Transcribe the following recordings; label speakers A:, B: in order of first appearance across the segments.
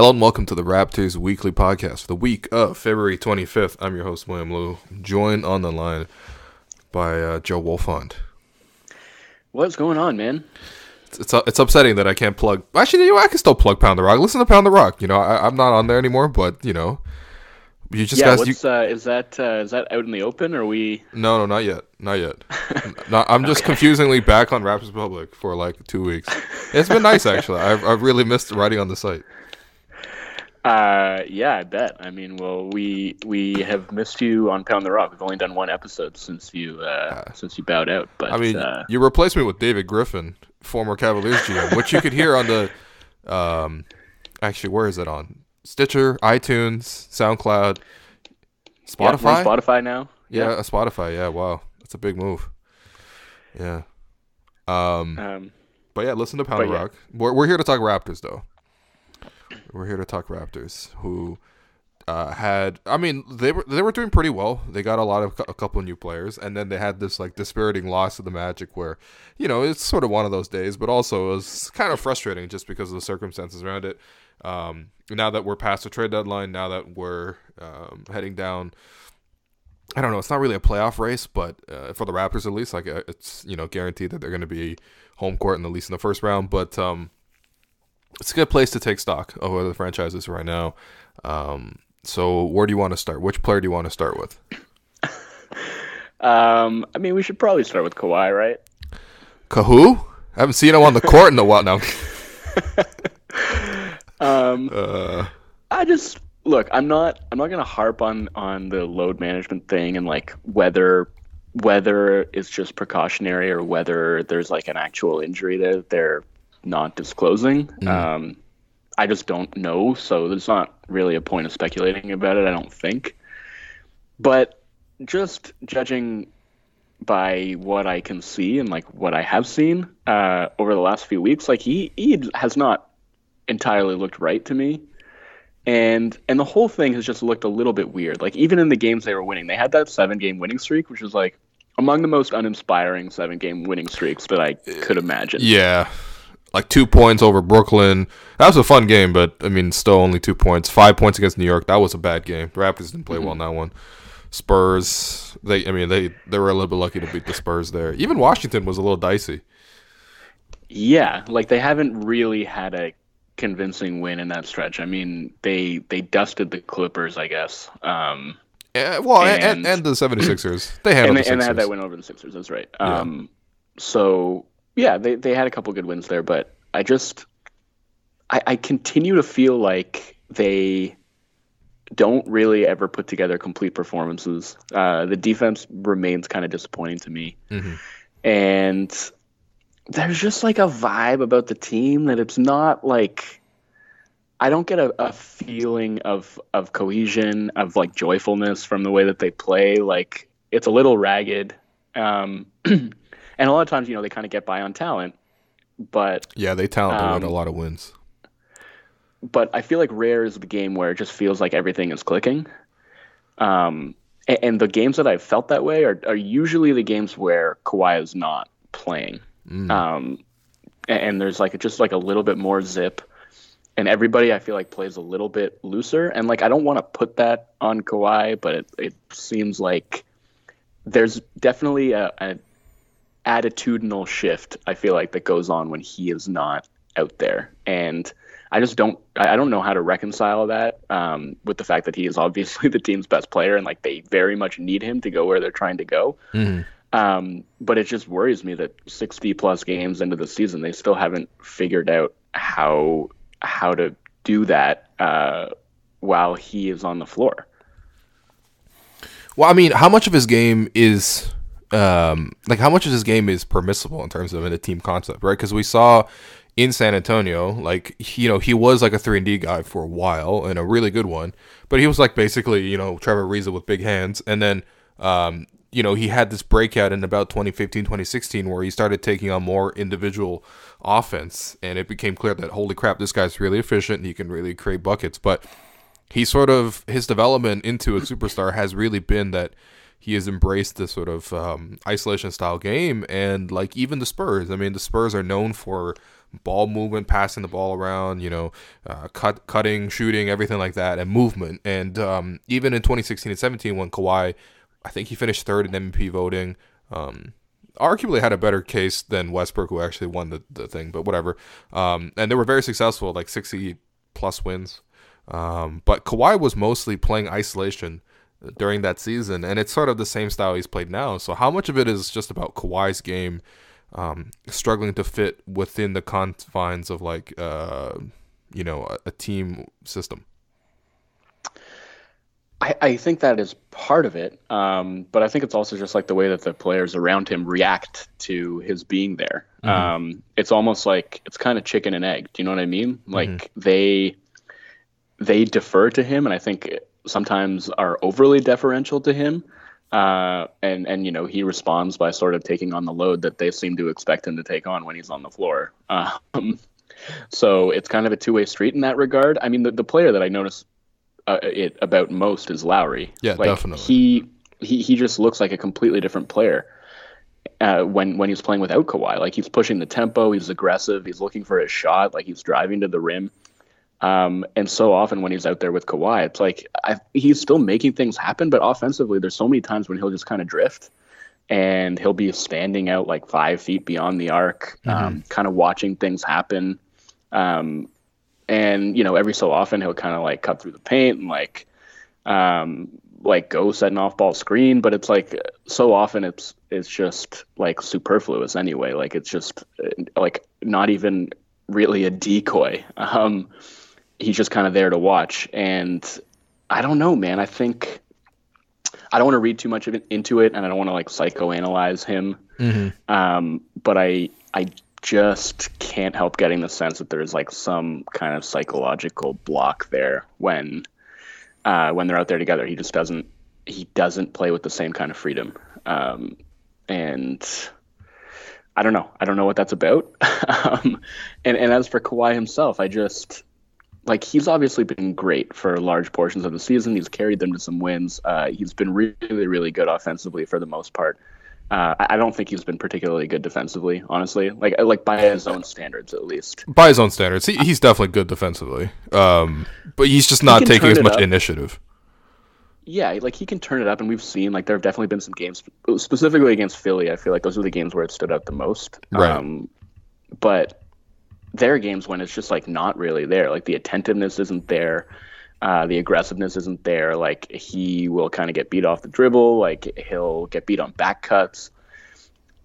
A: Hello and welcome to the Raptors Weekly Podcast for the week of February 25th. I'm your host, William Liu, joined on the line by Joe Wolfond.
B: What's going on, man?
A: It's upsetting that I can't plug. Actually, I can still plug Pound the Rock. Listen to Pound the Rock. I'm not on there anymore, but you just guys.
B: Is that out in the open, or we?
A: No, not yet. I'm just confusingly back on Raptors Public for like 2 weeks. It's been nice actually. I've really missed writing on the site.
B: Yeah, I bet. I mean, well, we have missed you on Pound the Rock. We've only done one episode since you bowed out. But
A: I mean, you replaced me with David Griffin, former Cavaliers GM, which you could hear on the actually, where is it on? Stitcher, iTunes, SoundCloud, Spotify.
B: Yeah, Spotify now.
A: Yeah, Spotify. Yeah, wow, that's a big move. Yeah. But yeah, listen to Pound the Rock. We're here to talk Raptors, though. We're here to talk Raptors, who they were doing pretty well. They got a couple of new players, and then they had this like dispiriting loss to the Magic, where it's sort of one of those days, but also it was kind of frustrating just because of the circumstances around it. Now that we're past the trade deadline, now that we're heading down, I don't know. It's not really a playoff race, but for the Raptors at least, like it's guaranteed that they're going to be home court in at least in the first round. But it's a good place to take stock of where the franchise is right now. So where do you want to start? Which player do you want to start with?
B: I mean, we should probably start with Kawhi, right?
A: Who? I haven't seen him on the court in a while now.
B: Look, I'm not gonna harp on the load management thing and like whether it's just precautionary or whether there's like an actual injury that they're not disclosing. I just don't know, so there's not really a point of speculating about it, I don't think. But just judging by what I can see and like what I have seen over the last few weeks, like he has not entirely looked right to me. And the whole thing has just looked a little bit weird. Like even in the games they were winning, they had that 7-game winning streak, which was like among the most uninspiring 7-game winning streaks that I could imagine.
A: Yeah. Like 2 points over Brooklyn. That was a fun game, but I mean, still only 2 points. 5 points against New York. That was a bad game. The Raptors didn't play well in that one. Spurs, they were a little bit lucky to beat the Spurs there. Even Washington was a little dicey.
B: Yeah, like they haven't really had a convincing win in that stretch. I mean, they dusted the Clippers, I guess.
A: And the 76ers. They handled the Sixers.
B: And they had that win over the Sixers, that's right.
A: Yeah.
B: So, yeah, they had a couple good wins there, but I continue to feel like they don't really ever put together complete performances. The defense remains kind of disappointing to me. Mm-hmm. And there's just like a vibe about the team that it's not like, I don't get a feeling of cohesion, of like joyfulness from the way that they play. Like it's a little ragged. And a lot of times, they kind of get by on talent, but
A: yeah, they win a lot of wins.
B: But I feel like rare is the game where it just feels like everything is clicking. And the games that I've felt that way are usually the games where Kawhi is not playing. And there's like just like a little bit more zip, and everybody I feel like plays a little bit looser. And like I don't want to put that on Kawhi, but it seems like there's definitely a attitudinal shift I feel like that goes on when he is not out there, and I don't know how to reconcile that with the fact that he is obviously the team's best player and like they very much need him to go where they're trying to go. But it just worries me that 60 plus games into the season, they still haven't figured out how to do that while he is on the floor.
A: Well, I mean, how much of his game is permissible in terms of in a team concept, right? Because we saw in San Antonio, like, he was like a 3-and-D guy for a while and a really good one, but he was like basically, Trevor Ariza with big hands. And then, he had this breakout in about 2015, 2016 where he started taking on more individual offense, and it became clear that, holy crap, this guy's really efficient and he can really create buckets. But his development into a superstar has really been that he has embraced this sort of isolation style game. And like even the Spurs, I mean, the Spurs are known for ball movement, passing the ball around, cutting, shooting, everything like that, and movement. And even in 2016 and 17, when Kawhi, I think he finished third in MVP voting, arguably had a better case than Westbrook, who actually won the thing, but whatever. And they were very successful, like 60 plus wins. But Kawhi was mostly playing isolation during that season, and it's sort of the same style he's played now. So how much of it is just about Kawhi's game struggling to fit within the confines of like a team system?
B: I think that is part of it, but I think it's also just like the way that the players around him react to his being there. Mm-hmm. It's almost like it's kind of chicken and egg. Do you know what I mean? Like they defer to him, and I think sometimes are overly deferential to him. And he responds by sort of taking on the load that they seem to expect him to take on when he's on the floor. So it's kind of a two-way street in that regard. I mean, the player that I notice it about most is Lowry.
A: Yeah, like,
B: definitely. He just looks like a completely different player when he's playing without Kawhi. Like, he's pushing the tempo, he's aggressive, he's looking for his shot, like he's driving to the rim. And so often when he's out there with Kawhi, it's like he's still making things happen, but offensively, there's so many times when he'll just kind of drift, and he'll be standing out like 5 feet beyond the arc, kind of watching things happen. And every so often he'll kind of like cut through the paint and like go set an off-ball screen, but it's like so often it's just like superfluous anyway. Like it's just like not even really a decoy. He's just kind of there to watch, and I don't know, man. I think I don't want to read too much of it into it, and I don't want to like psychoanalyze him. But I just can't help getting the sense that there's like some kind of psychological block there when they're out there together. He doesn't play with the same kind of freedom. And I don't know. I don't know what that's about. And as for Kawhi himself, I just like, he's obviously been great for large portions of the season. He's carried them to some wins. He's been really, really good offensively for the most part. I don't think he's been particularly good defensively, honestly. Like by his own standards, at least.
A: By his own standards, he's definitely good defensively. But he's just not taking as much initiative.
B: Yeah, like he can turn it up, and we've seen like there have definitely been some games, specifically against Philly. I feel like those are the games where it stood out the most.
A: Right.
B: But there are games when it's just like not really there. Like the attentiveness isn't there. The aggressiveness isn't there. Like he will kind of get beat off the dribble. Like he'll get beat on back cuts.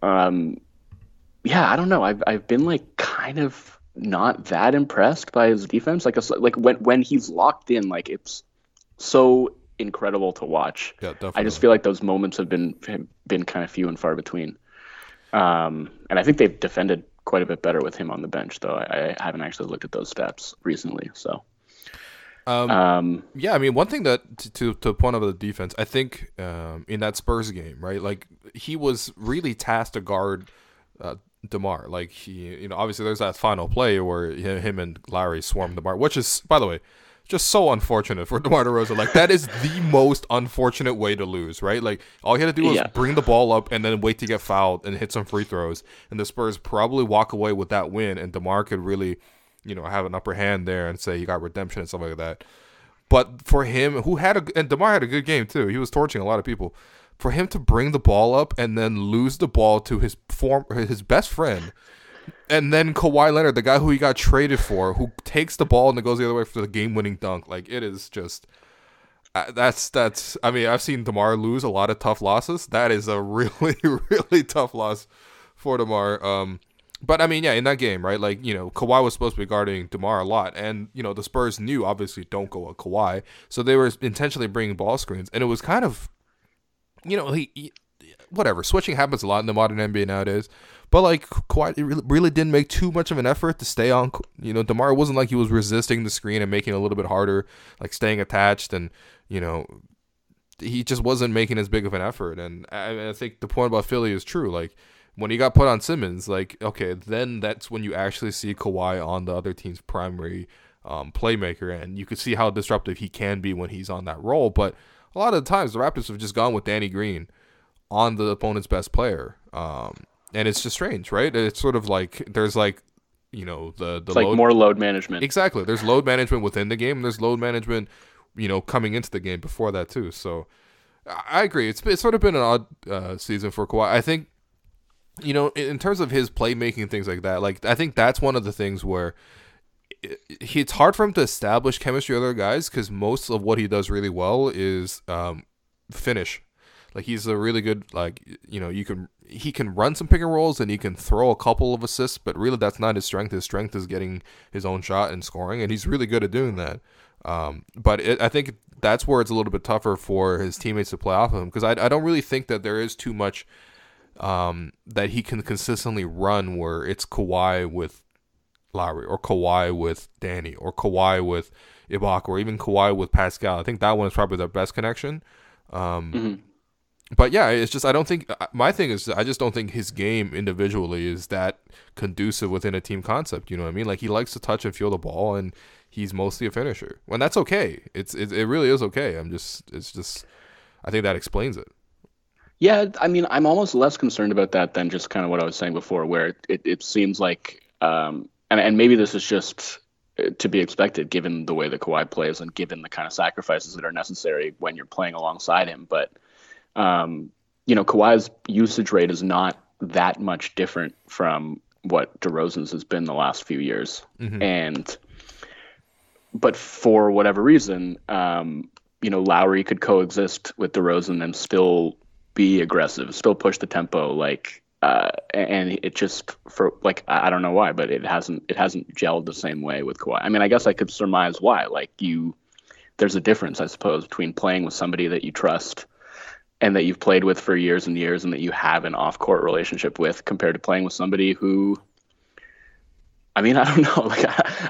B: Yeah, I don't know. I've been like kind of not that impressed by his defense. Like when he's locked in, like it's so incredible to watch.
A: Yeah, definitely.
B: I just feel like those moments have been kind of few and far between. And I think they've defended quite a bit better with him on the bench, though. I haven't actually looked at those stats recently, so.
A: Yeah, I mean, one thing that to point out the defense, I think in that Spurs game, right? Like he was really tasked to guard DeMar. Like he, obviously there's that final play where him and Lowry swarmed DeMar, which is, by the way, just so unfortunate for DeMar DeRozan. Like that is the most unfortunate way to lose, right? Like all he had to do was bring the ball up and then wait to get fouled and hit some free throws, and the Spurs probably walk away with that win, and DeMar could really, have an upper hand there and say he got redemption and stuff like that. But for him, and DeMar had a good game too. He was torching a lot of people. For him to bring the ball up and then lose the ball to his best friend, and then Kawhi Leonard, the guy who he got traded for, who takes the ball and then goes the other way for the game-winning dunk. Like it is just that's. I mean, I've seen DeMar lose a lot of tough losses. That is a really, really tough loss for DeMar. But I mean, yeah, in that game, right? Like, Kawhi was supposed to be guarding DeMar a lot, and the Spurs knew obviously don't go at Kawhi, so they were intentionally bringing ball screens, and it was kind of, he whatever. Switching happens a lot in the modern NBA nowadays, but like Kawhi really didn't make too much of an effort to stay on. DeMar wasn't like he was resisting the screen and making it a little bit harder, like staying attached, and he just wasn't making as big of an effort. And I think the point about Philly is true, like. When he got put on Simmons, like, okay, then that's when you actually see Kawhi on the other team's primary playmaker, and you could see how disruptive he can be when he's on that role. But a lot of the times, the Raptors have just gone with Danny Green on the opponent's best player, and it's just strange, right? It's sort of like there's like the
B: It's like
A: load.
B: more load management.
A: Exactly. There's load management within the game, and there's load management, coming into the game before that too. So I agree. It's sort of been an odd season for Kawhi. I think, in terms of his playmaking, things like that, like I think that's one of the things where it's hard for him to establish chemistry with other guys because most of what he does really well is finish. Like he's a really good, like, he can run some pick and rolls and he can throw a couple of assists, but really that's not his strength. His strength is getting his own shot and scoring, and he's really good at doing that. But I think that's where it's a little bit tougher for his teammates to play off of him because I don't really think that there is too much that he can consistently run where it's Kawhi with Lowry or Kawhi with Danny or Kawhi with Ibaka or even Kawhi with Pascal. I think that one is probably the best connection. But yeah, it's just I don't think my thing is I just don't think his game individually is that conducive within a team concept. You know what I mean? Like he likes to touch and feel the ball, and he's mostly a finisher. When that's okay. It really is okay. I think that explains it.
B: Yeah, I mean, I'm almost less concerned about that than just kind of what I was saying before, where it seems like, and maybe this is just to be expected given the way that Kawhi plays and given the kind of sacrifices that are necessary when you're playing alongside him. But, Kawhi's usage rate is not that much different from what DeRozan's has been the last few years. But for whatever reason, Lowry could coexist with DeRozan and still be aggressive, still push the tempo, and it just I don't know why, but it hasn't gelled the same way with Kawhi. I mean, I guess I could surmise why. There's a difference, I suppose, between playing with somebody that you trust and that you've played with for years and years and that you have an off-court relationship with compared to playing with somebody who, I mean, I don't know.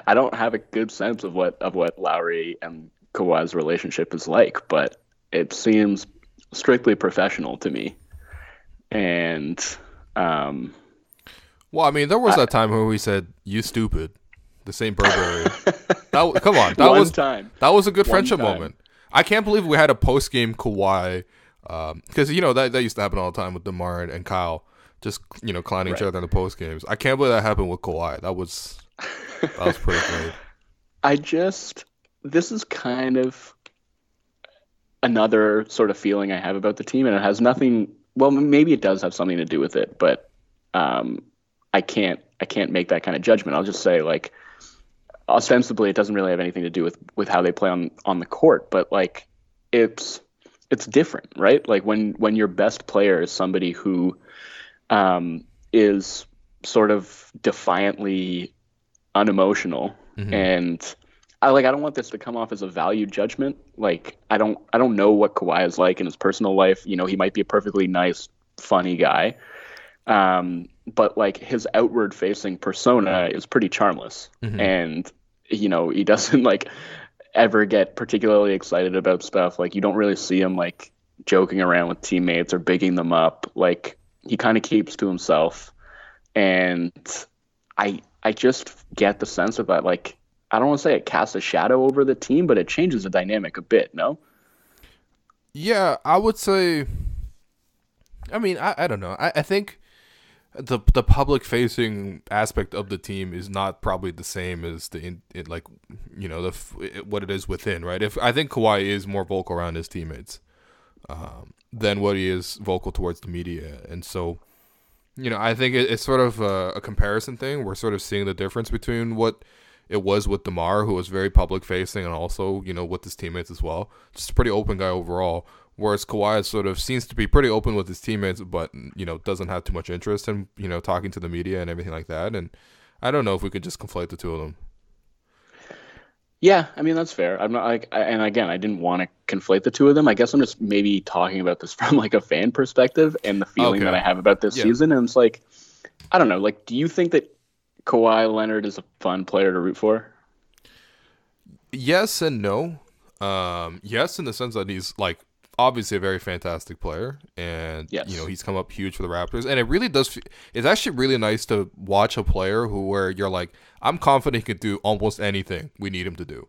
B: I don't have a good sense of what Lowry and Kawhi's relationship is like, but it seems strictly professional to me. And
A: well, I mean, there was that time where we said "you stupid," the same Burberry. Come on, that was a good friendship moment. I can't believe we had a post game Kawhi because that used to happen all the time with DeMar and Kyle, just clowning each other in the post games. I can't believe that happened with Kawhi. That was pretty great.
B: This is kind of another sort of feeling I have about the team, and it has nothing. Well, maybe it does have something to do with it, but I can't make that kind of judgment. I'll just say, ostensibly, it doesn't really have anything to do with how they play on the court, but it's different, right? Like when your best player is somebody who is sort of defiantly unemotional, and I don't want this to come off as a value judgment. I don't know what Kawhi is like in his personal life. He might be a perfectly nice, funny guy. But his outward facing persona is pretty charmless. And, he doesn't ever get particularly excited about stuff. You don't really see him joking around with teammates or bigging them up. He kind of keeps to himself. And I just get the sense of that, I don't want to say it casts a shadow over the team, but it changes the dynamic a bit, no?
A: Yeah, I would say, I mean, I don't know. I think the public-facing aspect of the team is not probably the same as what it is within, right? I think Kawhi is more vocal around his teammates than what he is vocal towards the media. And so, I think it's sort of a comparison thing. We're sort of seeing the difference between what it was with DeMar, who was very public facing, and also, with his teammates as well. Just a pretty open guy overall. Whereas Kawhi sort of seems to be pretty open with his teammates, but, doesn't have too much interest in, talking to the media and everything like that. And I don't know if we could just conflate the two of them.
B: Yeah, I mean, that's fair. I'm not and again, I didn't want to conflate the two of them. I guess I'm just maybe talking about this from a fan perspective and the feeling that I have about this season. And it's I don't know, do you think that Kawhi Leonard is a fun player to root for?
A: Yes and no. Yes, in the sense that he's obviously a very fantastic player, and he's come up huge for the Raptors, and it really does. It's actually really nice to watch a player where you're I'm confident he could do almost anything we need him to do.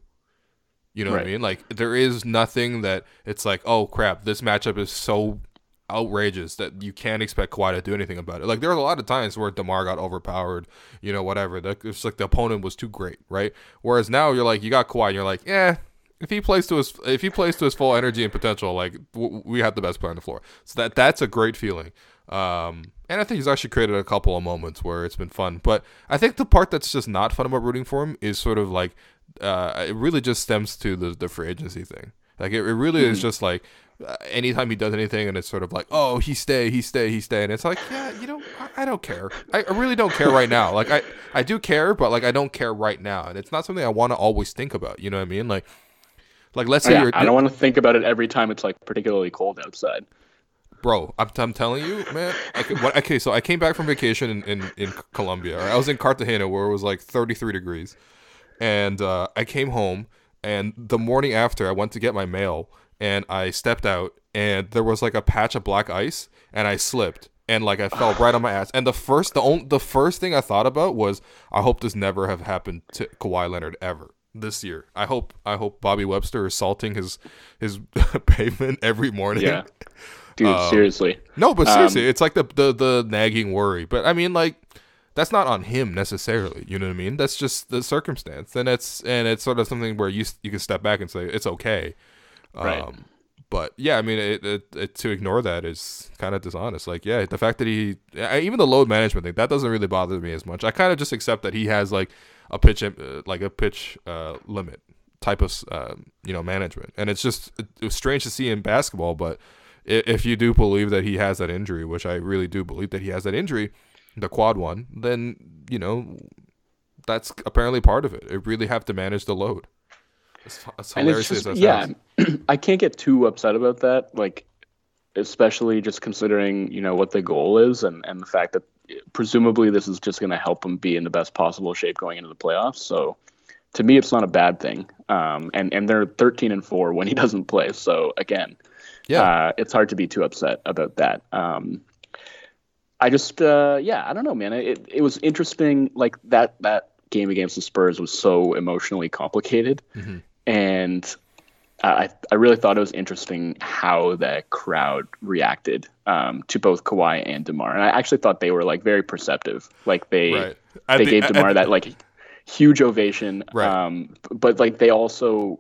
A: You know what I mean? There is nothing that it's oh crap, this matchup is so outrageous that you can't expect Kawhi to do anything about it. Like there was a lot of times where DeMar got overpowered, whatever. It's like the opponent was too great, right? Whereas now you're like, you got Kawhi, and you're like, if he plays to his full energy and potential, like we have the best player on the floor. So that's a great feeling. And I think he's actually created a couple of moments where it's been fun. But I think the part that's just not fun about rooting for him is sort of like it really just stems to the free agency thing. Like it really is just like anytime he does anything and it's sort of like, oh, he stay. And it's like, yeah, I don't care. I really don't care right now. Like I do care, but like I don't care right now. And it's not something I want to always think about. You know what I mean? Like let's say
B: I don't want to think about it every time it's like particularly cold outside.
A: Bro, I'm telling you, man. Okay, so I came back from vacation in Colombia. I was in Cartagena where it was like 33 degrees. And I came home, and the morning after I went to get my mail, and I stepped out, and there was like a patch of black ice, and I slipped, and like I fell right on my ass. And the first thing I thought about was, I hope this never have happened to Kawhi Leonard ever this year. I hope Bobby Webster is salting his pavement every morning.
B: Yeah. Dude, seriously.
A: No, but seriously, it's like the nagging worry. But I mean, like, that's not on him necessarily. You know what I mean? That's just the circumstance, and it's sort of something where you can step back and say it's okay.
B: Right.
A: But yeah, I mean, it to ignore that is kind of dishonest. Like, yeah, the fact that even the load management thing, that doesn't really bother me as much. I kind of just accept that he has like a pitch limit type of management, and it was strange to see in basketball, but. If you do believe that he has that injury, which I really do believe that he has that injury, the quad one, then, that's apparently part of it. It really have to manage the load. As hilarious as that sounds.
B: I can't get too upset about that, like, especially just considering, what the goal is and the fact that presumably this is just going to help him be in the best possible shape going into the playoffs. So to me, it's not a bad thing. And they're 13-4 when he doesn't play. So again, it's hard to be too upset about that. I just, I don't know, man. It was interesting. Like that game against the Spurs was so emotionally complicated, and I really thought it was interesting how the crowd reacted to both Kawhi and DeMar. And I actually thought they were like very perceptive. Like they gave DeMar that like huge ovation, but like they also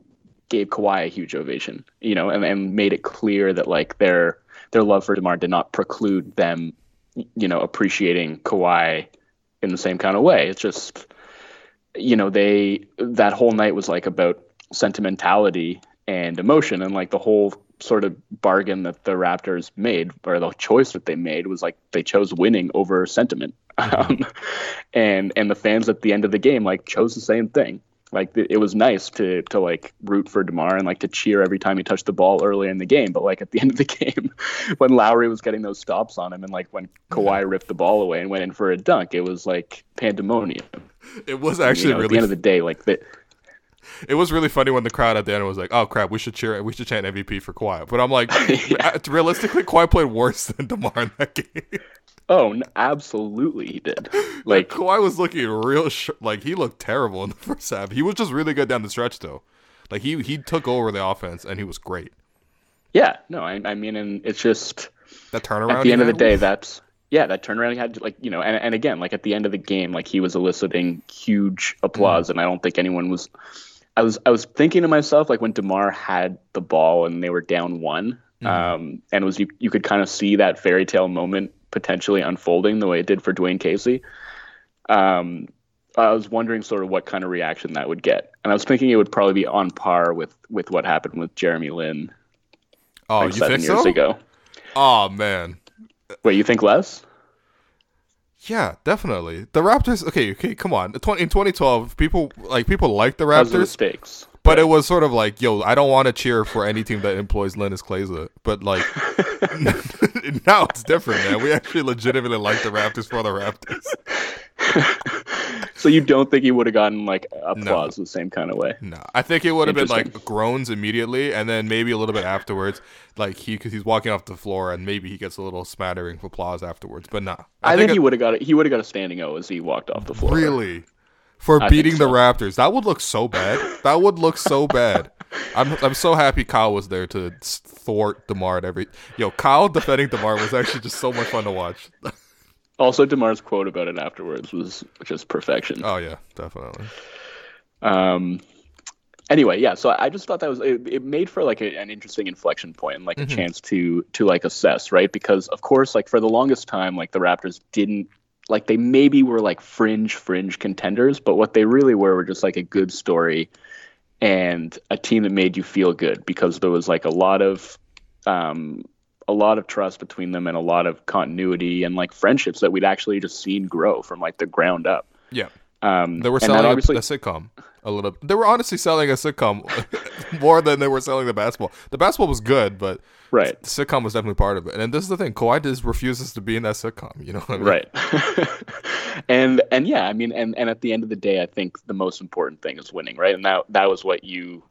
B: gave Kawhi a huge ovation, and made it clear that like their love for DeMar did not preclude them, appreciating Kawhi in the same kind of way. It's just, that whole night was like about sentimentality and emotion, and like the whole sort of bargain that the Raptors made, or the choice that they made, was like they chose winning over sentiment. And the fans at the end of the game like chose the same thing. Like it was nice to like root for DeMar and like to cheer every time he touched the ball early in the game. But like at the end of the game, when Lowry was getting those stops on him, and like when Kawhi ripped the ball away and went in for a dunk, it was like pandemonium.
A: It was actually really.
B: At the end of the day, like that.
A: It was really funny when the crowd at the end was like, "Oh crap, we should chant MVP for Kawhi." But I'm like, realistically, Kawhi played worse than DeMar in that game.
B: Oh, absolutely, he did. Like
A: Kawhi was looking real, like he looked terrible in the first half. He was just really good down the stretch, though. Like he took over the offense and he was great.
B: Yeah, no, I mean, and it's just
A: that turnaround.
B: At the end of the day, that turnaround he had, like, and again, like at the end of the game, like he was eliciting huge applause, and I don't think anyone was. I was thinking to myself, like when DeMar had the ball and they were down one, and it was you could kind of see that fairy tale moment potentially unfolding the way it did for Dwayne Casey. I was wondering sort of what kind of reaction that would get, and I was thinking it would probably be on par with what happened with Jeremy Lin.
A: Oh, you
B: 7
A: think
B: years
A: so?
B: ago.
A: Oh man.
B: Wait, you think less?
A: Yeah, definitely. The Raptors. Okay, come on. In 2012, people liked the Raptors.
B: Because of the stakes.
A: But it was sort of like, yo, I don't want to cheer for any team that employs Linus Kleza. But like, now it's different, man. We actually legitimately like the Raptors for the Raptors.
B: So you don't think he would have gotten like applause the same kind of way?
A: No, I think it would have been like groans immediately, and then maybe a little bit afterwards, like because he's walking off the floor, and maybe he gets a little smattering of applause afterwards. But nah,
B: I think he would have got it. He would have got a standing O as he walked off the floor.
A: Really? For beating the Raptors. That would look so bad. That would look so bad. I'm so happy Kyle was there to thwart DeMar at every. Yo, Kyle defending DeMar was actually just so much fun to watch.
B: Also, DeMar's quote about it afterwards was just perfection.
A: Oh yeah, definitely.
B: Anyway, yeah. So I just thought that was it made for like an interesting inflection point and like a chance to like assess, right? Because of course, like for the longest time, like the Raptors didn't like they maybe were like fringe contenders, but what they really were just like a good story and a team that made you feel good because there was like a lot of trust between them and a lot of continuity and like friendships that we'd actually just seen grow from like the ground up.
A: Yeah. They were selling a sitcom a little. They were honestly selling a sitcom more than they were selling the basketball. The basketball was good, but
B: right,
A: the sitcom was definitely part of it. And this is the thing: Kawhi just refuses to be in that sitcom. You know what I mean?
B: Right. and yeah, I mean, and at the end of the day, I think the most important thing is winning, right? And that was what you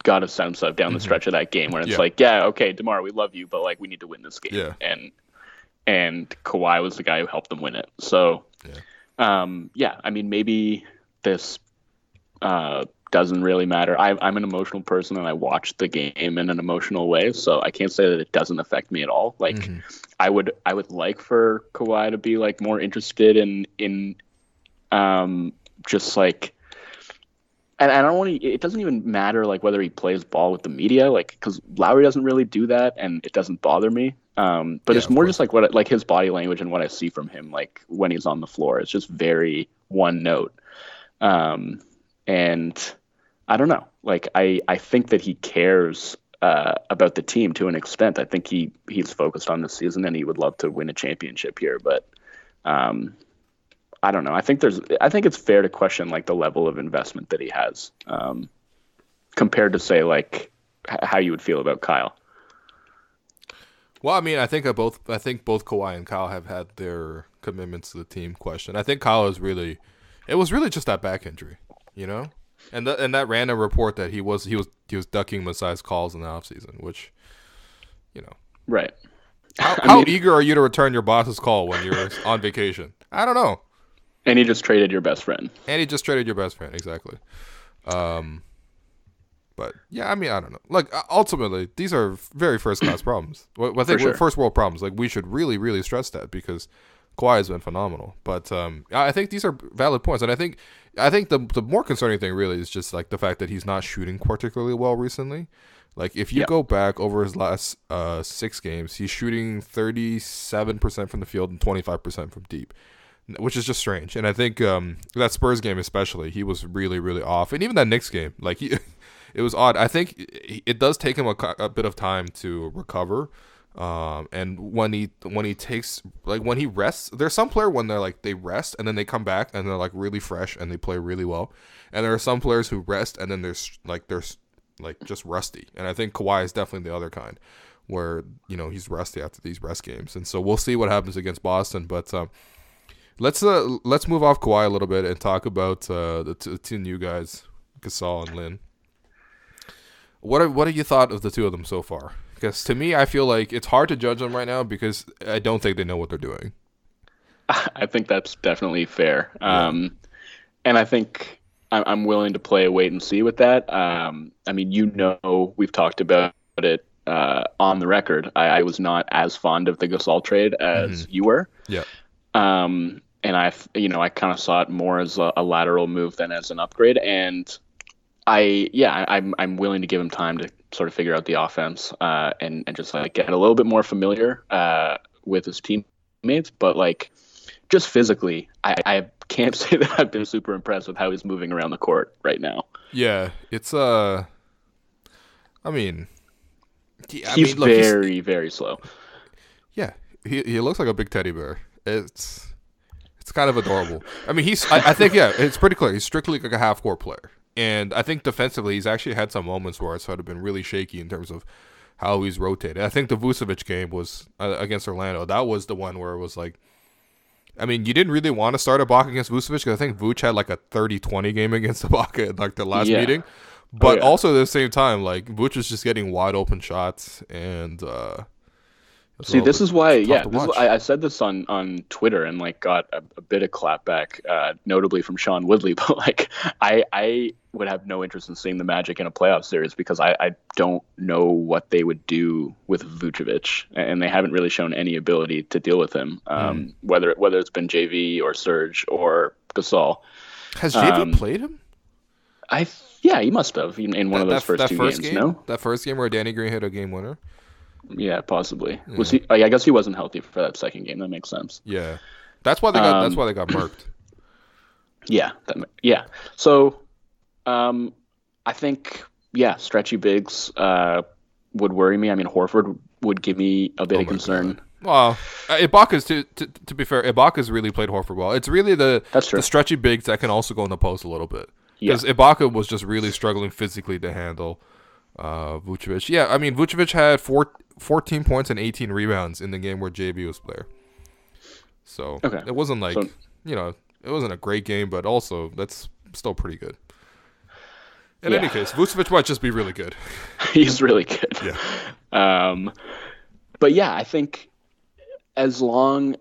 B: got a sense of down the stretch of that game, where it's like, yeah, okay, DeMar, we love you, but like we need to win this game.
A: Yeah.
B: And Kawhi was the guy who helped them win it. So. Yeah. I mean, maybe this doesn't really matter. I'm an emotional person and I watch the game in an emotional way, so I can't say that it doesn't affect me at all. Like, I would like for Kawhi to be like more interested in just like, and I don't want to. It doesn't even matter like whether he plays ball with the media, like because Lowry doesn't really do that, and it doesn't bother me. But it's more just like like his body language and what I see from him, like when he's on the floor. It's just very one note. And I don't know. Like I think that he cares about the team to an extent. I think he's focused on this season and he would love to win a championship here. But I don't know. I think it's fair to question like the level of investment that he has compared to say like how you would feel about Kyle.
A: Well, I mean, I think both Kawhi and Kyle have had their commitments to the team questioned. I think Kyle was really just that back injury, you know, and that random report that he was ducking Masai's calls in the offseason, which, you know,
B: right.
A: How eager are you to return your boss's call when you're on vacation? I don't know.
B: And he just traded your best friend.
A: Exactly. But yeah, I mean, I don't know. Like ultimately, these are very first class problems. I think first world problems. Like we should really, really stress that because Kawhi has been phenomenal. But I think these are valid points, and I think the more concerning thing really is just like the fact that he's not shooting particularly well recently. Like if you go back over his last 6 games, he's shooting 37% from the field and 25% from deep, which is just strange. And I think that Spurs game especially, he was really, really off. And even that Knicks game, like it was odd. I think it does take him a bit of time to recover. And when he takes, like when he rests, there's some player when they rest and then they come back and they're like really fresh and they play really well. And there are some players who rest and then they're just rusty. And I think Kawhi is definitely the other kind where, you know, he's rusty after these rest games. And so we'll see what happens against Boston. But let's move off Kawhi a little bit and talk about the two new guys, Gasol and Lin. What have you thought of the two of them so far? Because to me, I feel like it's hard to judge them right now because I don't think they know what they're doing.
B: I think that's definitely fair. And I think I'm willing to play a wait and see with that. I mean, you know, we've talked about it on the record. I was not as fond of the Gasol trade as you were.
A: Yeah.
B: And I kind of saw it more as a lateral move than as an upgrade. And I'm willing to give him time to sort of figure out the offense and just like get a little bit more familiar with his teammates. But like just physically, I can't say that I've been super impressed with how he's moving around the court right now.
A: Yeah, it's I mean,
B: he's very slow.
A: Yeah, he looks like a big teddy bear. It's kind of adorable. I mean, I think it's pretty clear. He's strictly like a half-court player. And I think defensively, he's actually had some moments where it's sort of been really shaky in terms of how he's rotated. I think the Vucevic game was against Orlando. That was the one where it was like, I mean, you didn't really want to start Ibaka against Vucevic because I think Vuce had like a 30-20 game against Ibaka in like the last meeting. But also at the same time, like Vuce was just getting wide open shots, and
B: See, this is why,
A: tough
B: yeah,
A: to
B: this is,
A: watch.
B: I said this on Twitter and like got a bit of clapback, notably from Sean Woodley, but like I would have no interest in seeing the Magic in a playoff series because I don't know what they would do with Vucevic, and they haven't really shown any ability to deal with him, whether it's been JV or Serge or Gasol.
A: Has JV played him?
B: Yeah, he must have in one of those first two games.
A: Game?
B: No,
A: that first game where Danny Green hit a game winner.
B: Yeah, possibly.
A: Yeah.
B: Was he? I guess he wasn't healthy for that second game. That makes sense.
A: Yeah, that's why they got marked.
B: Yeah, So, I think stretchy bigs would worry me. I mean, Horford would give me a bit of concern.
A: God. Well, Ibaka's to be fair, Ibaka's really played Horford well. It's really the stretchy bigs that can also go in the post a little bit. Because Ibaka was just really struggling physically to handle Vucevic. Yeah, I mean, Vucevic had 14 points and 18 rebounds in the game where JB was player. So it wasn't like, it wasn't a great game, but also that's still pretty good. In any case, Vucevic might just be really good.
B: He's really good.
A: Yeah.
B: But yeah, I think as long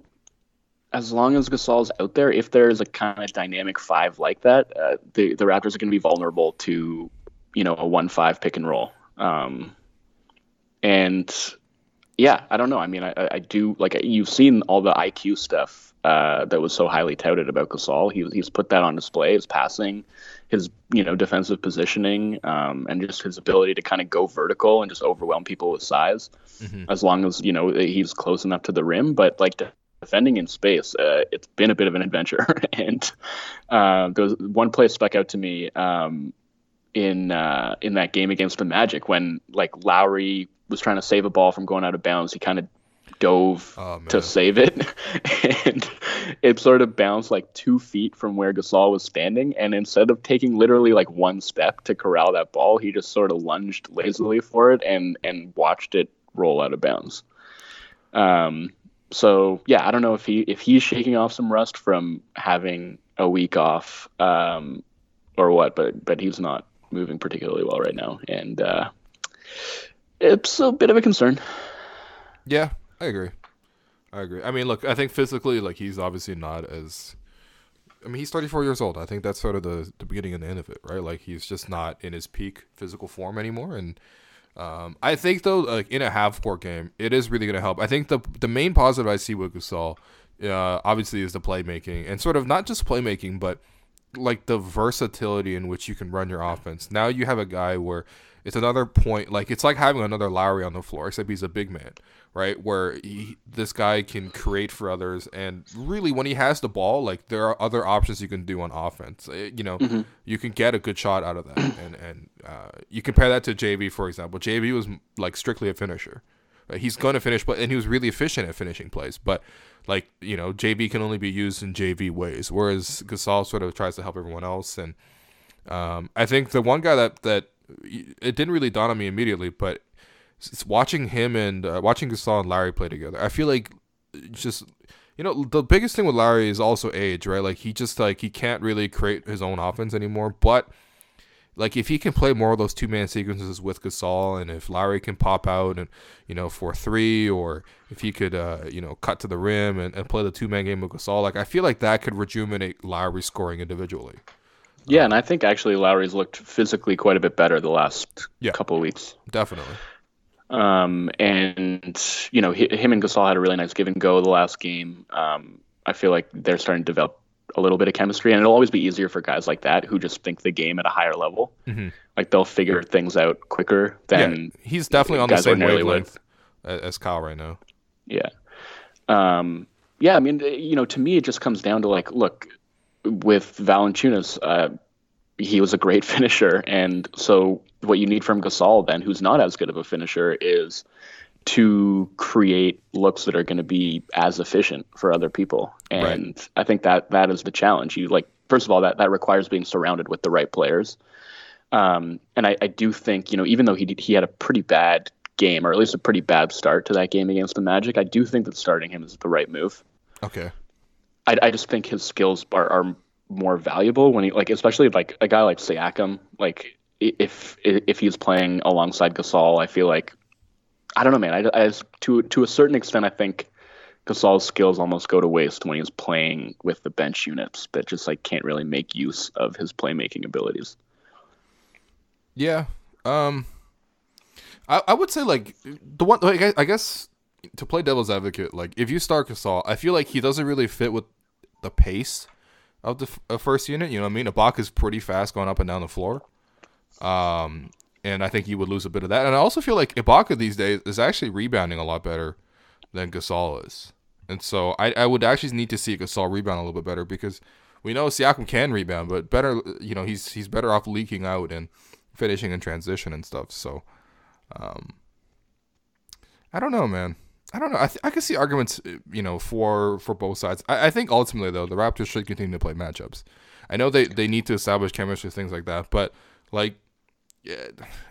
B: as Gasol's out there, if there's a kind of dynamic five like that, the Raptors are going to be vulnerable to, a 1-5 pick and roll. And yeah, I don't know. I mean, I do like you've seen all the IQ stuff that was so highly touted about Gasol. He's put that on display. His passing, his defensive positioning, and just his ability to kind of go vertical and just overwhelm people with size, as long as he's close enough to the rim. But like defending in space, it's been a bit of an adventure. And there was one play stuck out to me in that game against the Magic when like Lowry was trying to save a ball from going out of bounds. He kind of dove to save it, and it sort of bounced like 2 feet from where Gasol was standing, and instead of taking literally like one step to corral that ball, he just sort of lunged lazily for it and watched it roll out of bounds. So yeah, I don't know if he's shaking off some rust from having a week off or what, but he's not moving particularly well right now, and it's a bit of a concern.
A: Yeah, I agree. I mean, look, I think physically, like, he's obviously not as... I mean, he's 34 years old. I think that's sort of the beginning and the end of it, right? Like, he's just not in his peak physical form anymore. And I think, though, like, in a half-court game, it is really going to help. I think the main positive I see with Gasol, obviously, is the playmaking. And sort of not just playmaking, but, like, the versatility in which you can run your offense. Now you have a guy where... It's another point, like it's like having another Lowry on the floor, except he's a big man, right? Where this guy can create for others, and really when he has the ball, like there are other options you can do on offense. You can get a good shot out of that, and you compare that to JV, for example. JV was like strictly a finisher. Right? He's going to finish, and he was really efficient at finishing plays, but like JV can only be used in JV ways, whereas Gasol sort of tries to help everyone else. And I think the one guy that it didn't really dawn on me immediately, but it's watching him and watching Gasol and Larry play together. I feel like just the biggest thing with Larry is also age, right? Like he can't really create his own offense anymore. But like if he can play more of those 2-man sequences with Gasol, and if Larry can pop out and for 3, or if he could cut to the rim and play the 2-man game with Gasol, like I feel like that could rejuvenate Larry scoring individually.
B: Yeah, and I think actually Lowry's looked physically quite a bit better the last couple of weeks.
A: Definitely.
B: And him and Gasol had a really nice give and go the last game. I feel like they're starting to develop a little bit of chemistry, and it'll always be easier for guys like that who just think the game at a higher level. Mm-hmm. Like they'll figure things out quicker than
A: he's definitely on the same wavelength as Kyle right now.
B: Yeah. I mean, to me, it just comes down to like, look, with Valanciunas, he was a great finisher, and so what you need from Gasol then, who's not as good of a finisher, is to create looks that are going to be as efficient for other people. And right. I think that is the challenge. First of all, that requires being surrounded with the right players. And I do think, even though he had a pretty bad game, or at least a pretty bad start to that game against the Magic, I do think that starting him is the right move.
A: Okay.
B: I just think his skills are more valuable when he, especially like a guy like Siakam, like if he's playing alongside Gasol, I feel like I don't know, man. To a certain extent, I think Gasol's skills almost go to waste when he's playing with the bench units that just like can't really make use of his playmaking abilities.
A: Yeah. I would say like the one like I guess to play devil's advocate, like if you start Gasol, I feel like he doesn't really fit with the pace of the first unit. You know what I mean? Ibaka's pretty fast going up and down the floor. And I think you would lose a bit of that. And I also feel like Ibaka these days is actually rebounding a lot better than Gasol is. And so I would actually need to see Gasol rebound a little bit better because we know Siakam can rebound, but better, you know, he's better off leaking out and finishing in transition and stuff. So I don't know, man. I don't know. I can see arguments, you know, for both sides. I think ultimately, though, the Raptors should continue to play matchups. I know they need to establish chemistry, things like that, but, like, yeah,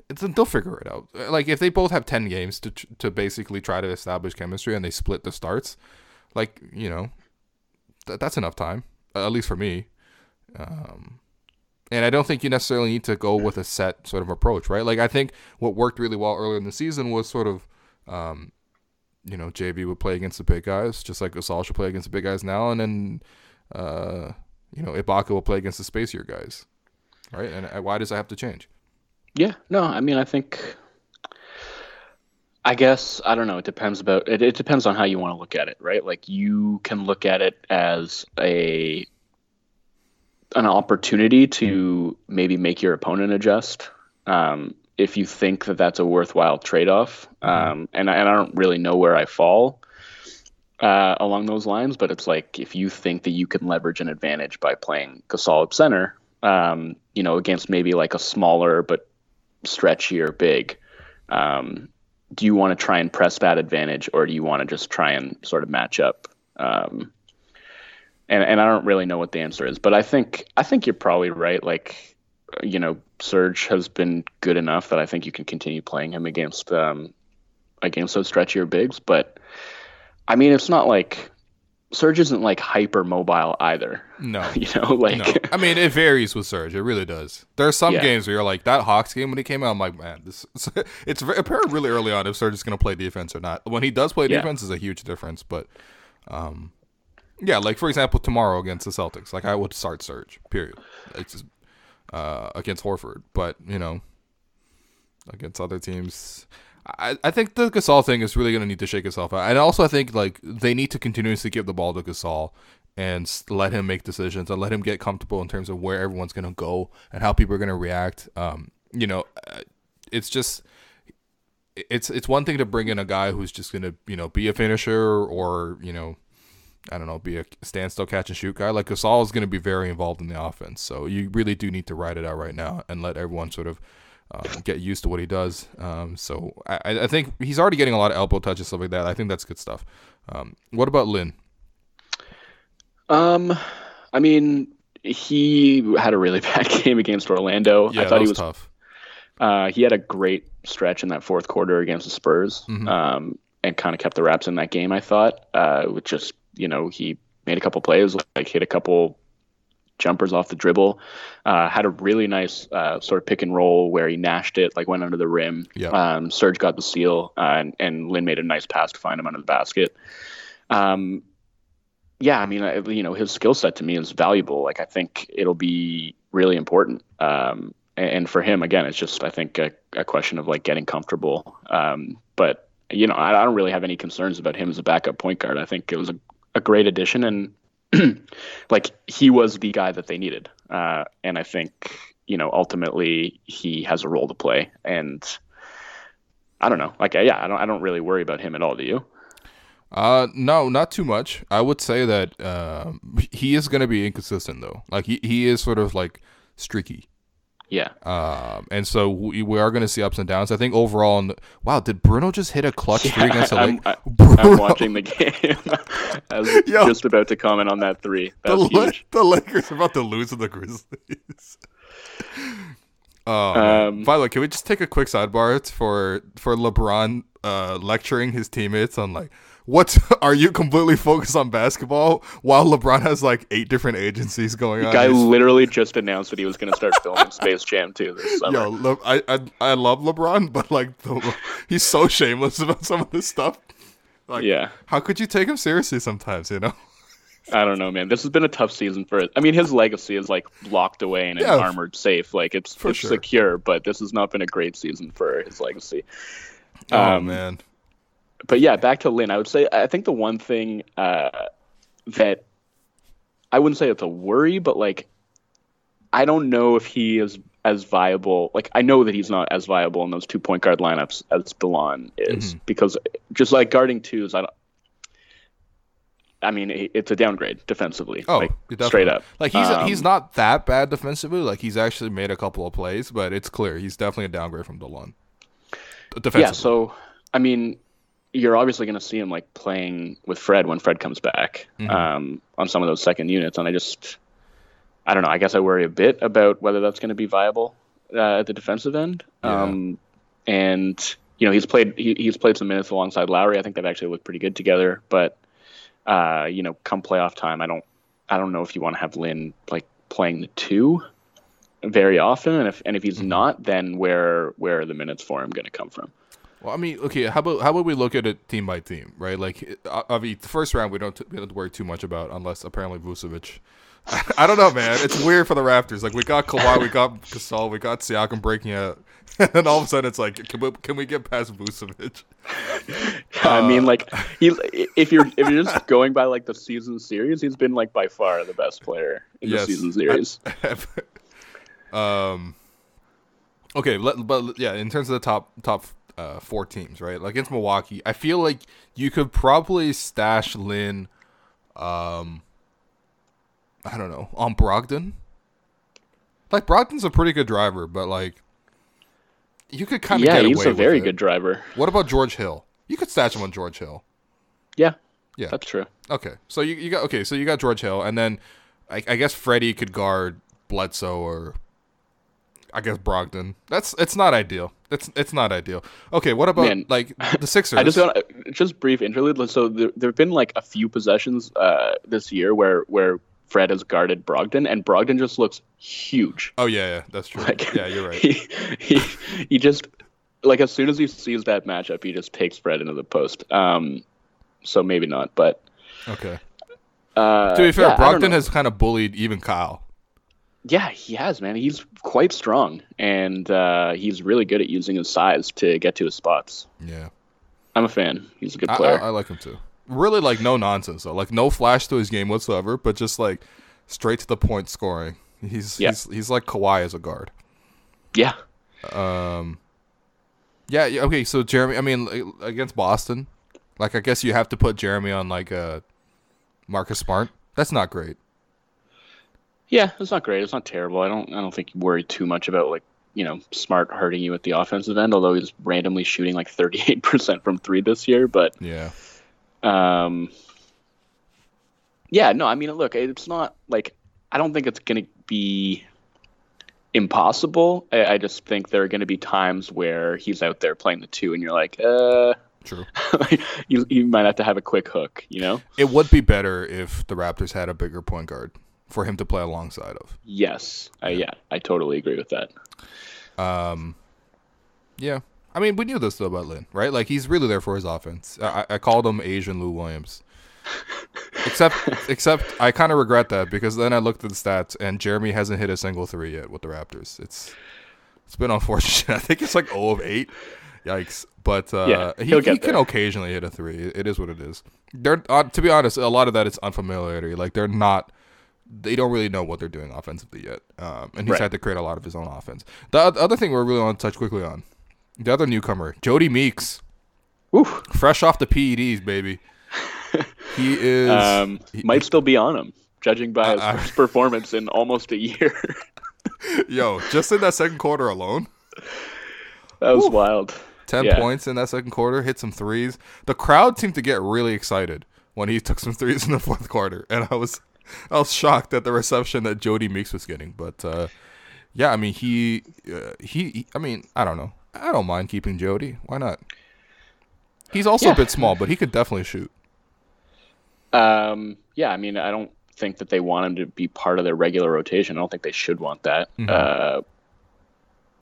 A: they'll figure it out. Like, if they both have 10 games to basically try to establish chemistry and they split the starts, like, you know, that's enough time, at least for me. And I don't think you necessarily need to go with a set sort of approach, right? Like, I think what worked really well earlier in the season was sort of, you know, JB would play against the big guys, just like Gasol should play against the big guys now, and then, you know, Ibaka will play against the spacier guys, right? And why does that have to change?
B: Yeah, no, I mean, I guess, I don't know, it depends on how you want to look at it, right? Like, you can look at it as an opportunity to maybe make your opponent adjust. If you think that that's a worthwhile trade-off, and I don't really know where I fall along those lines, but it's like if you think that you can leverage an advantage by playing Gasol at center, you know, against maybe like a smaller but stretchier big, do you want to try and press that advantage, or do you want to just try and sort of match up? And I don't really know what the answer is, but I think you're probably right. Like, you know, Serge has been good enough that I think you can continue playing him against those stretchier bigs. But I mean, it's not like Serge isn't like hyper mobile either.
A: No,
B: you know, like
A: no. I mean, it varies with Serge. It really does. There are some games where you're like, that Hawks game when he came out, I'm like, man, it's apparent really early on if Serge is going to play defense or not. When he does play defense, is a huge difference. But yeah, like for example, tomorrow against the Celtics, like I would start Serge. Period. It's just, against Horford, but you know, against other teams, I think the Gasol thing is really going to need to shake itself out. And also, I think like they need to continuously give the ball to Gasol and let him make decisions and let him get comfortable in terms of where everyone's going to go and how people are going to react. You know, it's just it's one thing to bring in a guy who's just going to, you know, be a finisher or, you know, I don't know, be a standstill catch and shoot guy. Like Gasol is going to be very involved in the offense, so you really do need to ride it out right now and let everyone sort of get used to what he does. So I think he's already getting a lot of elbow touches, stuff like that. I think that's good stuff. What about Lin?
B: I mean, he had a really bad game against Orlando.
A: Yeah,
B: I thought
A: he was tough.
B: He had a great stretch in that fourth quarter against the Spurs, and kind of kept the Raps in that game. I thought, with just, you know, he made a couple plays, like hit a couple jumpers off the dribble, had a really nice sort of pick and roll where he nashed it, like went under the rim.
A: Yep.
B: Serge got the steal, and Lin made a nice pass to find him under the basket. Yeah, I mean, you know, his skill set to me is valuable. Like, I think it'll be really important. And for him, again, it's just, I think, a question of like getting comfortable. But, you know, I don't really have any concerns about him as a backup point guard. I think it was a great addition, and like he was the guy that they needed. And I think, you know, ultimately he has a role to play. And I don't know, like, yeah, I don't really worry about him at all. Do you?
A: No, not too much. I would say that he is going to be inconsistent though. Like he is sort of like streaky.
B: Yeah.
A: And so we are going to see ups and downs. I think overall, wow, did Bruno just hit a clutch three against the Lakers?
B: I'm watching the game. I was just about to comment on that three. That's huge.
A: The Lakers are about to lose to the Grizzlies. Oh man! By the way, can we just take a quick sidebar for LeBron lecturing his teammates on like, what are you completely focused on basketball while LeBron has like 8 different agencies going on?
B: The guy literally just announced that he was going to start filming Space Jam 2 this summer.
A: Yo, I love LeBron, but like he's so shameless about some of this stuff. Like, yeah, how could you take him seriously sometimes? You know.
B: I don't know, man. This has been a tough season for it. I mean, his legacy is like locked away in an armored safe. Like it's secure, but this has not been a great season for his legacy.
A: Oh man.
B: But yeah, back to Lin. I think the one thing that I wouldn't say it's a worry, but like I don't know if he is as viable. Like I know that he's not as viable in those 2 point guard lineups as Delon is, because just like guarding twos, I mean, it's a downgrade defensively.
A: Oh,
B: like, straight up.
A: Like he's not that bad defensively. Like he's actually made a couple of plays, but it's clear he's definitely a downgrade from Delon. Defensively. Yeah.
B: So I mean, you're obviously going to see him like playing with Fred when Fred comes back on some of those second units, and I don't know. I guess I worry a bit about whether that's going to be viable at the defensive end. Yeah. And you know, he's played some minutes alongside Lowry. I think they've actually looked pretty good together, but. You know, come playoff time, I don't know if you want to have Lin like playing the 2 very often, and if he's not, then where are the minutes for him going to come from?
A: Well, I mean, okay, how about we look at it team by team, right? Like, I mean, the first round we don't worry too much about, unless apparently Vucevic. I don't know, man. It's weird for the Raptors. Like, we got Kawhi, we got Gasol, we got Siakam breaking out, and then all of a sudden it's like, can we get past Vucevic?
B: I mean, like if you're just going by like the season series, he's been like by far the best player in the season series.
A: Okay, but yeah, in terms of the top 4 teams, right? Like against Milwaukee, I feel like you could probably stash Lin. I don't know, on Brogdon. Like Brogdon's a pretty good driver, but like you could kind of get away with it.
B: Yeah, he's a very good driver.
A: What about George Hill? You could stash him on George Hill.
B: Yeah, that's true.
A: Okay, so you got George Hill, and then I guess Freddie could guard Bledsoe or I guess Brogdon. It's not ideal. It's not ideal. Okay, what about like the Sixers?
B: I just want just brief interlude. So there've been like a few possessions this year where Fred has guarded Brogdon, and Brogdon just looks huge.
A: Oh yeah, that's true. Like, yeah, you're right.
B: He just like as soon as he sees that matchup, he just takes Fred into the post. So maybe not, but
A: okay. To be fair, Brogdon has kind of bullied even Kyle.
B: Yeah, he has, man. He's quite strong, and he's really good at using his size to get to his spots.
A: Yeah,
B: I'm a fan. He's a good player.
A: I like him too. Really, like no nonsense though. Like no flash to his game whatsoever, but just like straight to the point scoring. He's like Kawhi as a guard.
B: Yeah.
A: Yeah. Okay. So Jeremy, I mean, against Boston, like I guess you have to put Jeremy on like Marcus Smart. That's not great.
B: Yeah, it's not great. It's not terrible. I don't think you worry too much about like, you know, Smart hurting you at the offensive end, although he's randomly shooting like 38% from 3 this year, but
A: yeah.
B: Yeah, no, I mean, look, it's not like I don't think it's going to be impossible. I just think there are going to be times where he's out there playing the 2 and you're like,
A: true.
B: Like, you might have to have a quick hook, you know?
A: It would be better if the Raptors had a bigger point guard for him to play alongside of.
B: Yes. Yeah, I totally agree with that.
A: Yeah. I mean, we knew this though about Lin, right? Like he's really there for his offense. I called him Asian Lou Williams. Except I kind of regret that because then I looked at the stats and Jeremy hasn't hit a single 3 yet with the Raptors. It's been unfortunate. I think it's like 0 of 8. Yikes. But he can occasionally hit a 3. It is what it is. They're to be honest, a lot of that is unfamiliarity. Like they don't really know what they're doing offensively yet. And he's had to create a lot of his own offense. The other thing we really want to touch quickly on, the other newcomer, Jody Meeks.
B: Oof.
A: Fresh off the PEDs, baby. He is
B: might still be on him, judging by his first performance in almost a year.
A: Yo, just in that second quarter alone.
B: That was wild.
A: 10 points in that second quarter, hit some threes. The crowd seemed to get really excited when he took some threes in the fourth quarter, and I was shocked at the reception that Jody Meeks was getting. But Yeah, I mean I mean, I don't know. I don't mind keeping Jody. Why not? He's also a bit small, but he could definitely shoot.
B: Yeah, I mean, I don't think that they want him to be part of their regular rotation. I don't think they should want that.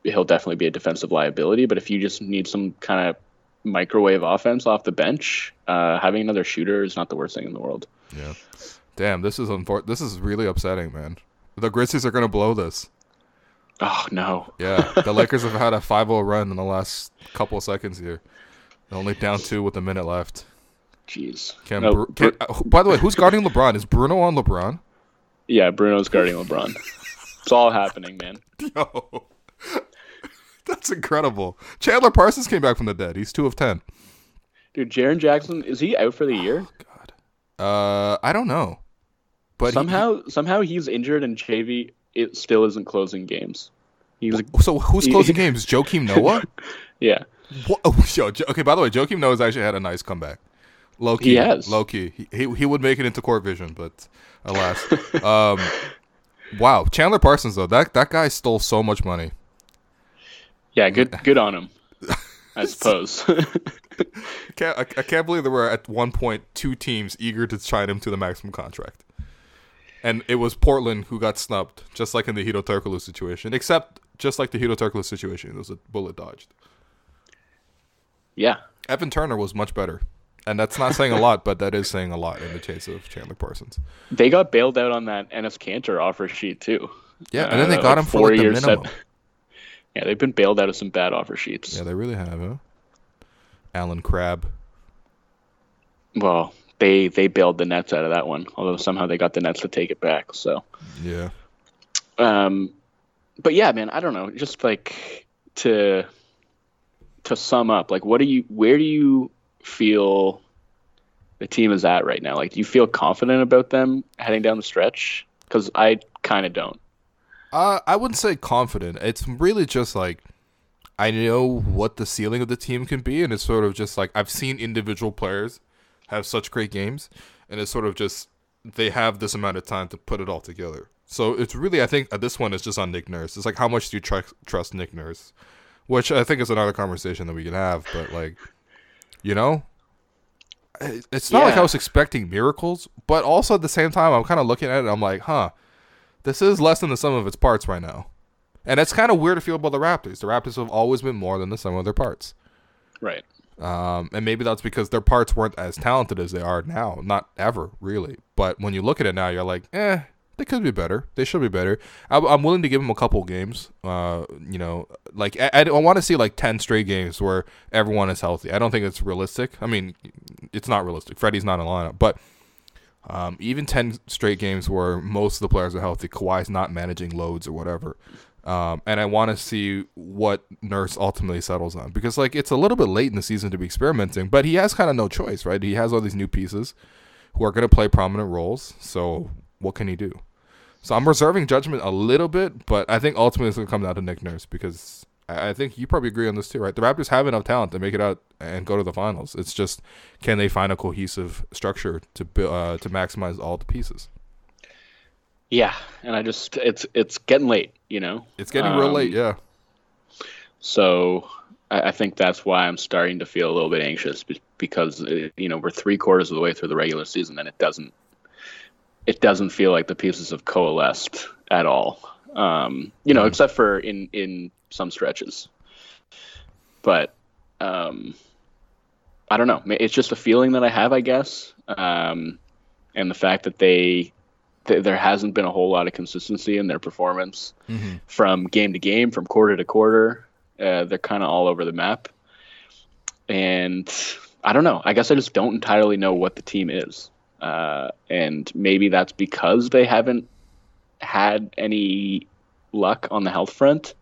B: He'll definitely be a defensive liability, but if you just need some kind of microwave offense off the bench, having another shooter is not the worst thing in the world.
A: Yeah. Damn, this is really upsetting, man. The Grizzlies are going to blow this.
B: Oh, no.
A: Yeah, the Lakers have had a 5-0 run in the last couple of seconds here. They're only down 2 with a minute left.
B: Jeez.
A: By the way, who's guarding LeBron? Is Bruno on LeBron?
B: Yeah, Bruno's guarding LeBron. It's all happening, man.
A: Yo, that's incredible. Chandler Parsons came back from the dead. He's 2 of 10.
B: Dude, Jaren Jackson, is he out for the year?
A: Oh, God. I don't know. But
B: somehow he's injured and JV it still isn't closing games.
A: So who's closing games? Joakim Noah?
B: Yeah.
A: What? Oh, okay, by the way, Joakim Noah's actually had a nice comeback. Low key.
B: He has.
A: Low key. He would make it into court vision, but alas. Wow. Chandler Parsons, though, that guy stole so much money.
B: Yeah, good on him, I suppose.
A: I can't believe there were at one point 2 teams eager to sign him to the maximum contract. And it was Portland who got snubbed, just like in the Hedo Turkoglu situation. Except, just like the Hedo Turkoglu situation, it was a bullet dodged.
B: Yeah.
A: Evan Turner was much better. And that's not saying a lot, but that is saying a lot in the case of Chandler Parsons.
B: They got bailed out on that Enes Kanter offer sheet, too.
A: Yeah, and then they got him for like the minimum.
B: Yeah, they've been bailed out of some bad offer sheets.
A: Yeah, they really have, huh? Alan Crabb.
B: Well, they bailed the Nets out of that one, although somehow they got the Nets to take it back. So,
A: yeah.
B: But yeah, man, I don't know. Just like to sum up, like, where do you feel the team is at right now? Like, do you feel confident about them heading down the stretch? Because I kind of don't.
A: I wouldn't say confident. It's really just like I know what the ceiling of the team can be, and it's sort of just like I've seen individual players have such great games, and it's sort of just they have this amount of time to put it all together. So it's really, I think this one is just on Nick Nurse. It's like, how much do you trust Nick Nurse? Which I think is another conversation that we can have, but like, you know, it's not like I was expecting miracles, but also at the same time, I'm kind of looking at it and I'm like, this is less than the sum of its parts right now. And it's kind of weird to feel about the Raptors. The Raptors have always been more than the sum of their parts.
B: Right.
A: And maybe that's because their parts weren't as talented as they are now. Not ever, really. But when you look at it now, you're like, they could be better. They should be better. I'm willing to give them a couple games. You know, like I want to see like 10 straight games where everyone is healthy. I don't think it's realistic. I mean, it's not realistic. Freddie's not in the lineup. But even 10 straight games where most of the players are healthy, Kawhi's not managing loads or whatever. And I want to see what Nurse ultimately settles on, because like it's a little bit late in the season to be experimenting, but he has kind of no choice, right? He has all these new pieces who are going to play prominent roles. So what can he do? So I'm reserving judgment a little bit, but I think ultimately it's going to come down to Nick Nurse, because I think you probably agree on this too, right? The Raptors have enough talent to make it out and go to the finals. It's just, can they find a cohesive structure to maximize all the pieces?
B: Yeah, and it's getting late, you know?
A: It's getting real late, yeah. So
B: I think that's why I'm starting to feel a little bit anxious, because, you know, we're 3/4 of the way through the regular season, and it doesn't feel like the pieces have coalesced at all, you know, except for in some stretches. But I don't know. It's just a feeling that I have, I guess, and the fact that there hasn't been a whole lot of consistency in their performance from game to game, from quarter to quarter. They're kind of all over the map. And I don't know. I guess I just don't entirely know what the team is. And maybe that's because they haven't had any luck on the health front,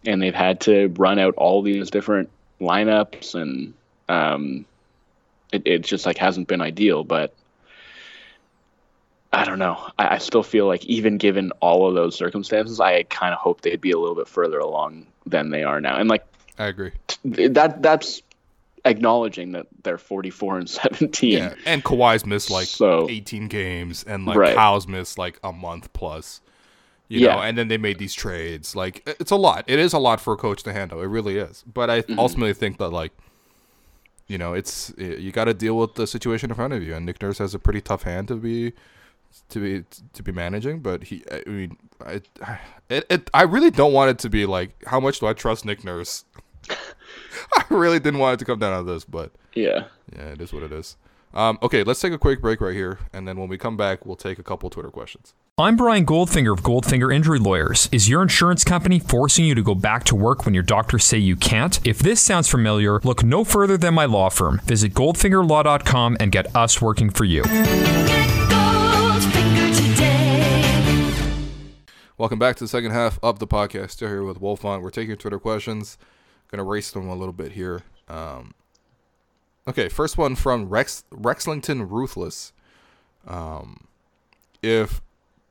B: and they've had to run out all these different lineups, and it just like hasn't been ideal. But I don't know. I still feel like even given all of those circumstances, I kind of hope they'd be a little bit further along than they are now. And like,
A: I agree.
B: That's acknowledging that they're 44-17.
A: Yeah, and Kawhi's missed like 18 games, and like Kyle's missed like a month plus. And then they made these trades. Like, it's a lot. It is a lot for a coach to handle. It really is. But I ultimately think that, like, it's you got to deal with the situation in front of you. And Nick Nurse has a pretty tough hand to be managing. But I really don't want it to be like, how much do I trust Nick Nurse? I really didn't want it to come down to this, but yeah, it is what it is. Okay, let's take a quick break right here, and then when we come back, we'll take a couple Twitter questions.
C: I'm Brian Goldfinger of Goldfinger Injury Lawyers. Is your insurance company forcing you to go back to work when your doctors say you can't? If this sounds familiar, look no further than my law firm. Visit goldfingerlaw.com and get us working for you.
A: Welcome back to the second half of the podcast. Still here with Wolfond. We're taking Twitter questions. Going to race them a little bit here. Okay, first one from Rexlington Ruthless. If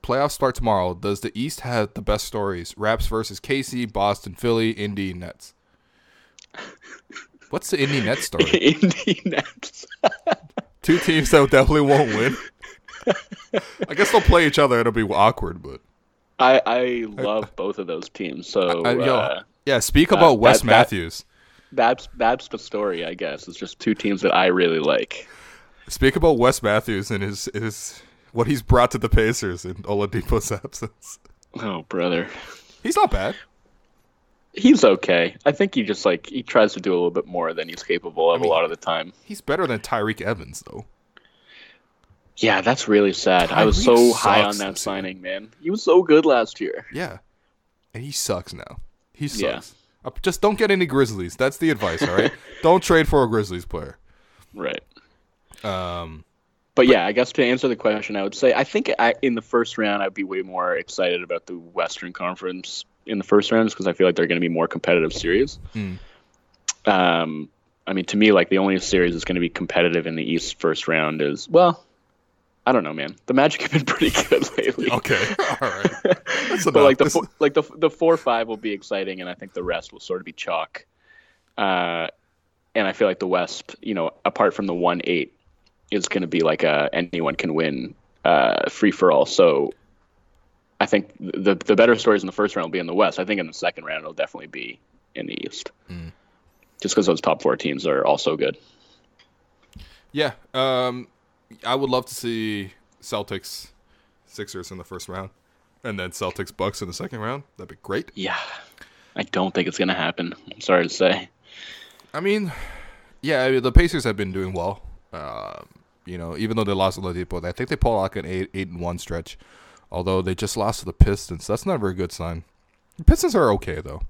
A: playoffs start tomorrow, does the East have the best stories? Raps versus KC, Boston, Philly, Indy, Nets. What's the Indy Nets story?
B: Indy Nets.
A: Two teams that definitely won't win. I guess they'll play each other. It'll be awkward, but
B: I love both of those teams. So
A: speak about Wes Matthews.
B: That's the story, I guess. It's just two teams that I really like.
A: Speak about Wes Matthews and his what he's brought to the Pacers in Oladipo's absence.
B: Oh, brother.
A: He's not bad.
B: He's okay. I think he just he tries to do a little bit more than he's capable of a lot of the time.
A: He's better than Tyreek Evans, though.
B: Yeah, that's really sad. I was so high on that signing, man. He was so good last year.
A: Yeah. And he sucks now. He sucks. Yeah. Just don't get any Grizzlies. That's the advice, all right? Don't trade for a Grizzlies player.
B: Right. But yeah, I guess to answer the question, I would say I think in the first round, I'd be way more excited about the Western Conference in the first round because I feel like they're going to be more competitive series. I mean, to me, like the only series that's going to be competitive in the East first round is, well, I don't know, man. The Magic have been pretty good lately.
A: Okay, all right.
B: But like the 4-5 will be exciting, and I think the rest will sort of be chalk. And I feel like the West, apart from the 1-8, is going to be like anyone can win free for all. So I think the better stories in the first round will be in the West. I think in the second round it'll definitely be in the East, just because those top four teams are all so good.
A: Yeah. I would love to see Celtics, Sixers in the first round, and then Celtics, Bucks in the second round. That'd be great.
B: Yeah. I don't think it's going to happen. I'm sorry to say.
A: I mean, the Pacers have been doing well. Even though they lost Oladipo, I think they pulled like an 8-1 stretch. Although they just lost to the Pistons. That's not a very good sign. The Pistons are okay, though.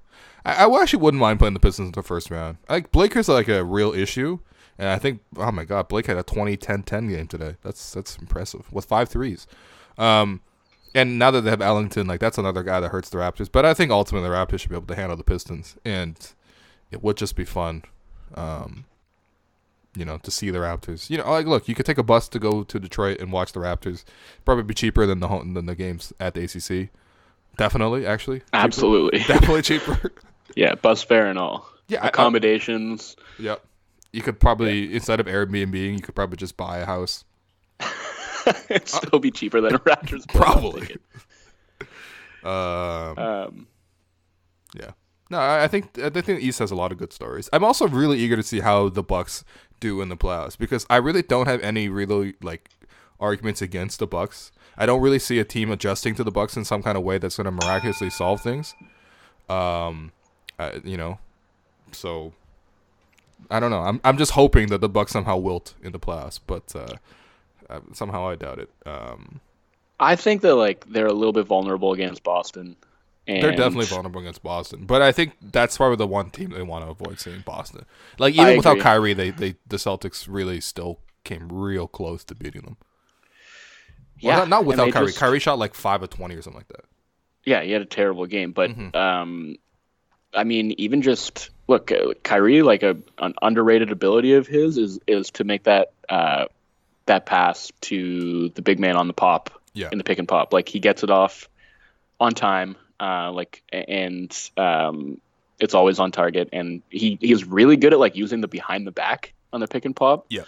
A: I actually wouldn't mind playing the Pistons in the first round. Like, Blaker's like a real issue. And I think, oh my God, Blake had a 20-10-10 game today. That's impressive with 5 threes. And now that they have Ellington, like that's another guy that hurts the Raptors. But I think ultimately the Raptors should be able to handle the Pistons, and it would just be fun, to see the Raptors. Look, you could take a bus to go to Detroit and watch the Raptors. Probably be cheaper than the games at the ACC. Definitely, actually. Cheaper.
B: Absolutely.
A: Definitely cheaper.
B: Yeah, bus fare and all. Yeah, accommodations.
A: Yep. You could probably, instead of Airbnb, you could probably just buy a house.
B: It'd still be cheaper than a Raptors.
A: Probably. Yeah. No, I think the East has a lot of good stories. I'm also really eager to see how the Bucks do in the playoffs because I really don't have any really arguments against the Bucks. I don't really see a team adjusting to the Bucks in some kind of way that's going to miraculously solve things. So I don't know. I'm just hoping that the Bucks somehow wilt in the playoffs, but somehow I doubt it.
B: I think that they're a little bit vulnerable against Boston. And
A: they're definitely vulnerable against Boston, but I think that's probably the one team they want to avoid seeing Boston. Even without Kyrie, the Celtics really still came real close to beating them. Well, not without Kyrie. Kyrie shot 5 of 20 or something like that.
B: Yeah, he had a terrible game, but I mean, even just look, Kyrie, an underrated ability of his is to make that pass to the big man on the pop in the pick and pop. He gets it off on time. It's always on target, and he's really good at using the behind the back on the pick and pop.
A: Yeah,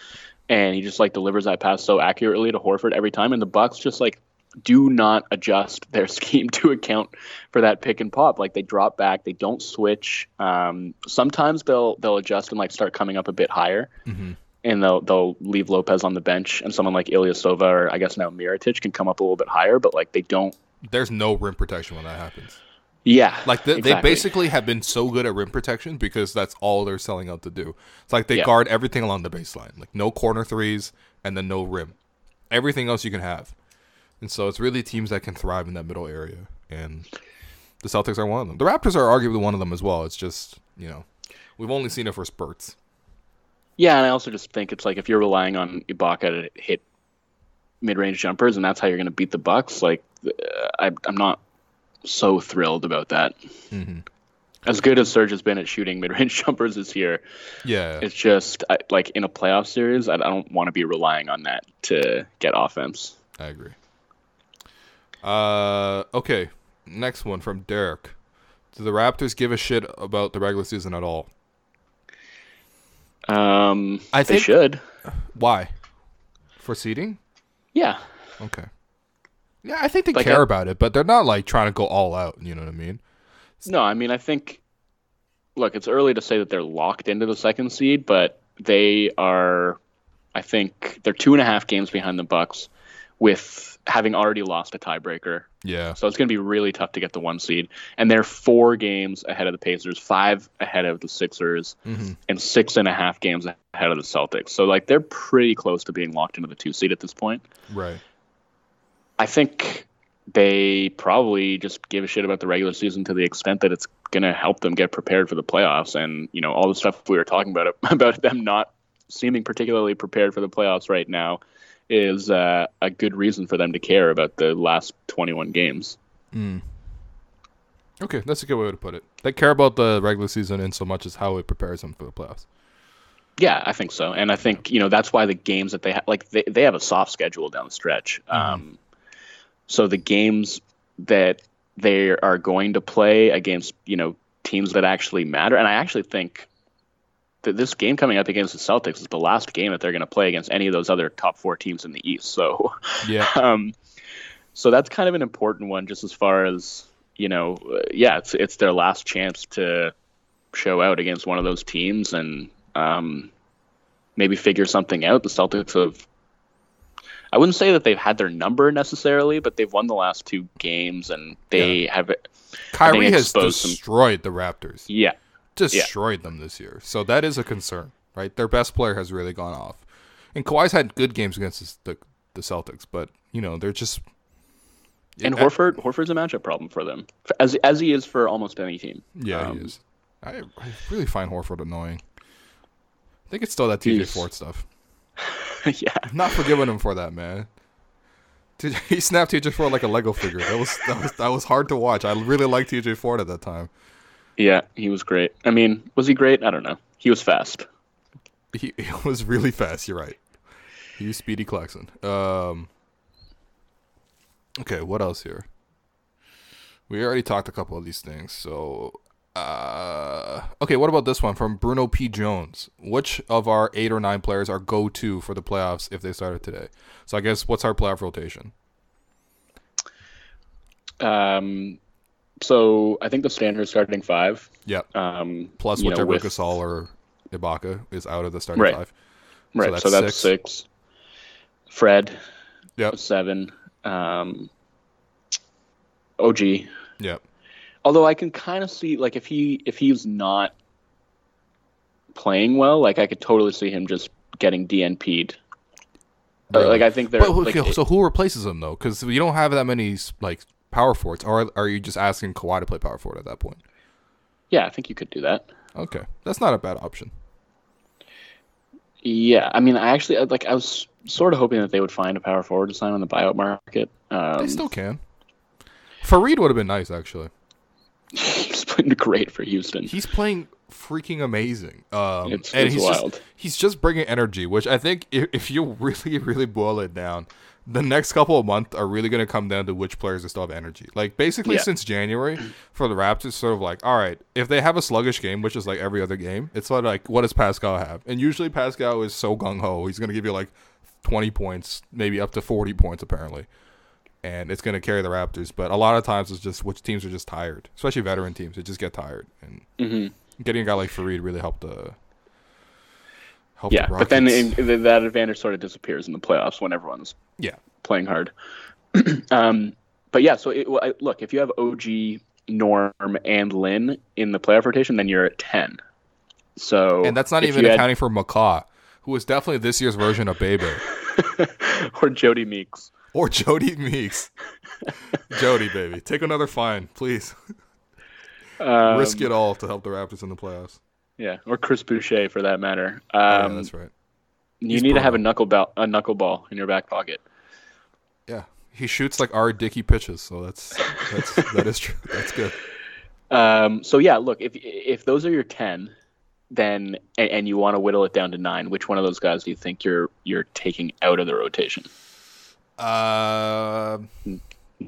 B: and he just delivers that pass so accurately to Horford every time, and the Bucks just do not adjust their scheme to account for that pick and pop. Like, they drop back, they don't switch. Sometimes they'll adjust and like start coming up a bit higher, and they'll leave Lopez on the bench, and someone like Ilyasova or I guess now Mirotic can come up a little bit higher. But like, they don't.
A: There's no rim protection when that happens.
B: Yeah,
A: like they basically have been so good at rim protection because that's all they're selling out to do. It's like they guard everything along the baseline, like no corner threes and then no rim. Everything else you can have. And so it's really teams that can thrive in that middle area. And the Celtics are one of them. The Raptors are arguably one of them as well. It's just, we've only seen it for spurts.
B: Yeah, and I also just think it's like if you're relying on Ibaka to hit mid-range jumpers and that's how you're going to beat the Bucks, like I'm not so thrilled about that. As good as Serge has been at shooting mid-range jumpers this year, it's just like in a playoff series, I don't want to be relying on that to get offense.
A: I agree. Okay, next one from Derek. Do the Raptors give a shit about the regular season at all?
B: I think they should.
A: Why? For seeding?
B: Yeah.
A: Okay. Yeah, I think they care about it, but they're not like trying to go all out. You know what I mean?
B: No, I mean, I think. Look, it's early to say that they're locked into the second seed, but they are. I think they're 2.5 games behind the Bucks, with having already lost a tiebreaker.
A: Yeah.
B: So it's going to be really tough to get the 1 seed. And they're 4 games ahead of the Pacers, 5 ahead of the Sixers, and 6.5 games ahead of the Celtics. So like they're pretty close to being locked into the 2 seed at this point.
A: Right.
B: I think they probably just give a shit about the regular season to the extent that it's going to help them get prepared for the playoffs. And, all the stuff we were talking about them not seeming particularly prepared for the playoffs right now is a good reason for them to care about the last 21 games.
A: Okay, that's a good way to put it. They care about the regular season in so much as how it prepares them for the playoffs.
B: Yeah, I think so. And I think, that's why the games that they have, like they have a soft schedule down the stretch. So the games that they are going to play against, teams that actually matter. And I actually think that this game coming up against the Celtics is the last game that they're going to play against any of those other top 4 teams in the East. So, so that's kind of an important one, just as far as, it's their last chance to show out against one of those teams and maybe figure something out. The Celtics have, I wouldn't say that they've had their number necessarily, but they've won the last 2 games and they have.
A: Kyrie has destroyed the Raptors.
B: Yeah.
A: Destroyed them this year. So that is a concern, right? Their best player has really gone off. And Kawhi's had good games against the Celtics, but, they're just...
B: And Horford's a matchup problem for them, as he is for almost any team.
A: Yeah, he is. I really find Horford annoying. I think it's still that TJ Ford stuff.
B: Yeah.
A: I'm not forgiving him for that, man. He snapped TJ Ford like a Lego figure. That was hard to watch. I really liked TJ Ford at that time.
B: Yeah, he was great. I mean, was he great? I don't know. He was fast.
A: He was really fast. You're right. He was Speedy Clarkson. Okay, what else here? We already talked a couple of these things. So, okay, what about this one from Bruno P. Jones? Which of our 8 or 9 players are go-to for the playoffs if they started today? So I guess what's our playoff rotation?
B: So I think the standard starting 5.
A: Yep. Plus whichever Gasol or Ibaka is out of the starting 5.
B: Right. So that's 6. Fred.
A: Yep.
B: 7. OG.
A: Yep.
B: Although I can kind of see, like, if he's not playing well, like I could totally see him just getting DNP'd. Really? Like I think they're.
A: So who replaces him though? Because you don't have that many like power forwards, or are you just asking Kawhi to play power forward at that point?
B: Yeah, I think you could do that.
A: Okay, that's not a bad option.
B: Yeah, I mean, I was sort of hoping that they would find a power forward to sign on the buyout market.
A: They still can. Fareed would have been nice, actually.
B: He's playing great for Houston.
A: He's playing freaking amazing.
B: It's wild.
A: He's just bringing energy, which I think if you really, really boil it down, the next couple of months are really going to come down to which players still have energy. Like, basically, since January, for the Raptors, sort of like, all right, if they have a sluggish game, which is like every other game, it's sort of like, what does Pascal have? And usually Pascal is so gung-ho. He's going to give you like 20 points, maybe up to 40 points, apparently. and it's going to carry the Raptors. But a lot of times it's just which teams are just tired, especially veteran teams. They just get tired, and getting a guy like Fareed really helped the.
B: Yeah, but then that advantage sort of disappears in the playoffs when everyone's playing hard. But yeah, so look, if you have OG, Norm, and Lin in the playoff rotation, then you're at 10. So,
A: and that's not even accounting for McCaw, who is definitely this year's version of Bebe.
B: Or Jody Meeks.
A: Jody, baby. Take another fine, please. Risk it all to help the Raptors in the playoffs.
B: Yeah, or Chris Boucher for that matter.
A: Yeah, that's right.
B: You need to have a knuckleball in your back pocket.
A: Yeah, he shoots like our Dickey pitches, so that is true. That's good.
B: So yeah, look, if those are your 10, then and you want to whittle it down to 9, which one of those guys do you think you're taking out of the rotation? Norm,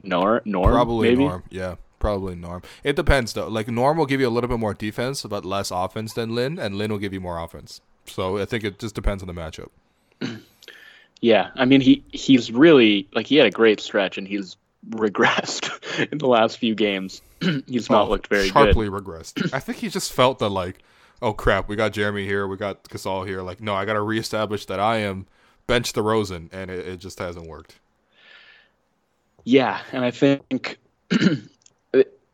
A: probably
B: maybe?
A: Norm. Yeah, probably Norm. It depends though. Like Norm will give you a little bit more defense, but less offense than Lin, and Lin will give you more offense. So I think it just depends on the matchup.
B: Yeah, I mean he's really he had a great stretch and he's regressed in the last few games. He's not looked very
A: sharply
B: good.
A: Regressed. I think he just felt that oh crap, we got Jeremy here, we got Gasol here. No, I got to reestablish that I am bench DeRozan, and it just hasn't worked.
B: Yeah, and I think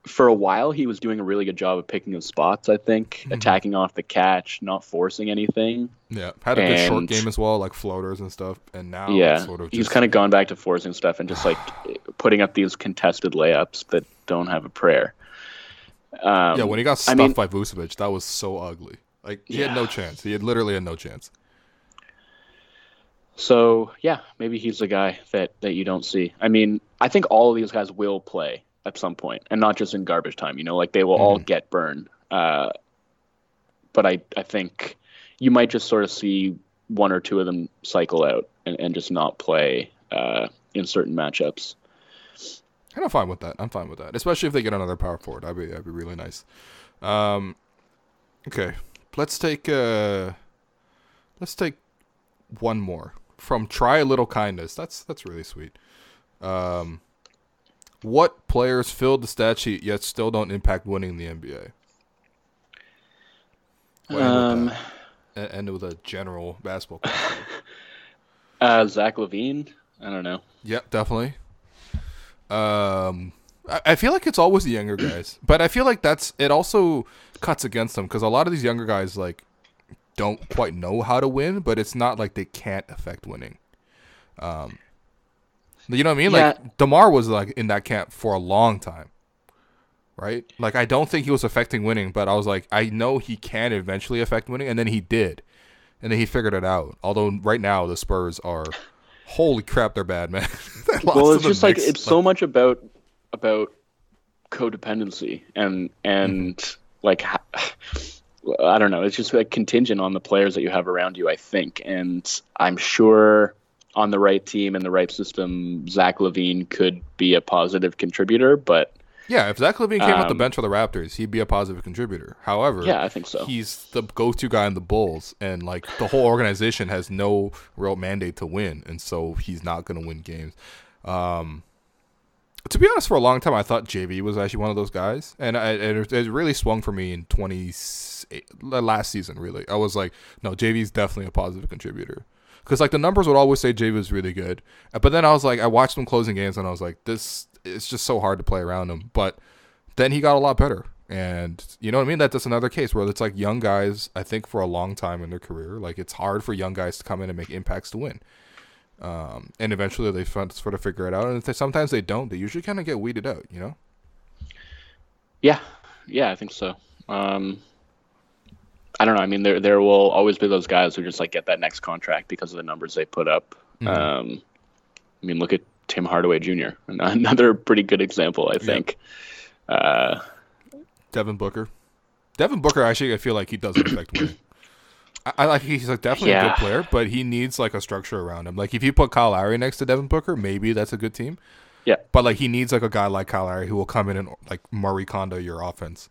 B: for a while he was doing a really good job of picking his spots. I think attacking off the catch, not forcing anything.
A: Yeah, had a good short game as well, like floaters and stuff. And now it's sort of
B: he's kind of gone back to forcing stuff and just putting up these contested layups that don't have a prayer.
A: When he got stuffed by Vucevic, that was so ugly. He had no chance. He had literally no chance.
B: So yeah, maybe he's the guy that you don't see. I mean, I think all of these guys will play at some point, and not just in garbage time. They will all get burned. But I think you might just sort of see one or two of them cycle out and just not play in certain matchups.
A: And I'm fine with that. Especially if they get another power forward. That'd be really nice. Okay. Let's take one more from Try a Little Kindness. That's really sweet. What players filled the stat sheet yet still don't impact winning the NBA? End with a general basketball question.
B: Zach LaVine? I don't know.
A: Yep, definitely. I feel like it's always the younger guys, but I feel like it also cuts against them because a lot of these younger guys don't quite know how to win, but it's not like they can't affect winning. You know what I mean?
B: Yeah.
A: DeMar was in that camp for a long time, right? I don't think he was affecting winning, but I was I know he can eventually affect winning, and then he did, and then he figured it out. Although right now the Spurs are, holy crap, they're bad, man.
B: Well, it's just it's so much about codependency and I don't know. It's just contingent on the players that you have around you, I think, and I'm sure on the right team and the right system, Zach LaVine could be a positive contributor, but
A: yeah, if Zach LaVine came off the bench for the Raptors, he'd be a positive contributor. However,
B: yeah, I think so.
A: He's the go-to guy in the Bulls, and the whole organization has no real mandate to win, and so he's not going to win games. To be honest, for a long time, I thought JV was actually one of those guys, and it really swung for me in last season. Really, I was no, JV's definitely a positive contributor. Because the numbers would always say JV was really good, but then I was I watched him closing games and I was this it's just so hard to play around him. But then he got a lot better, and you know what I mean. That's another case where it's young guys. I think for a long time in their career, it's hard for young guys to come in and make impacts to win. And eventually they sort of figure it out, and sometimes they don't. They usually kind of get weeded out,
B: Yeah, I think so. I don't know. I mean, there will always be those guys who just get that next contract because of the numbers they put up. I mean, look at Tim Hardaway Jr., another pretty good example, I think.
A: Yep. Devin Booker, actually, I feel like he doesn't affect winning. He's definitely a good player, but he needs a structure around him. If you put Kyle Lowry next to Devin Booker, maybe that's a good team.
B: Yeah,
A: but he needs a guy like Kyle Lowry who will come in and Marie Kondo your offense.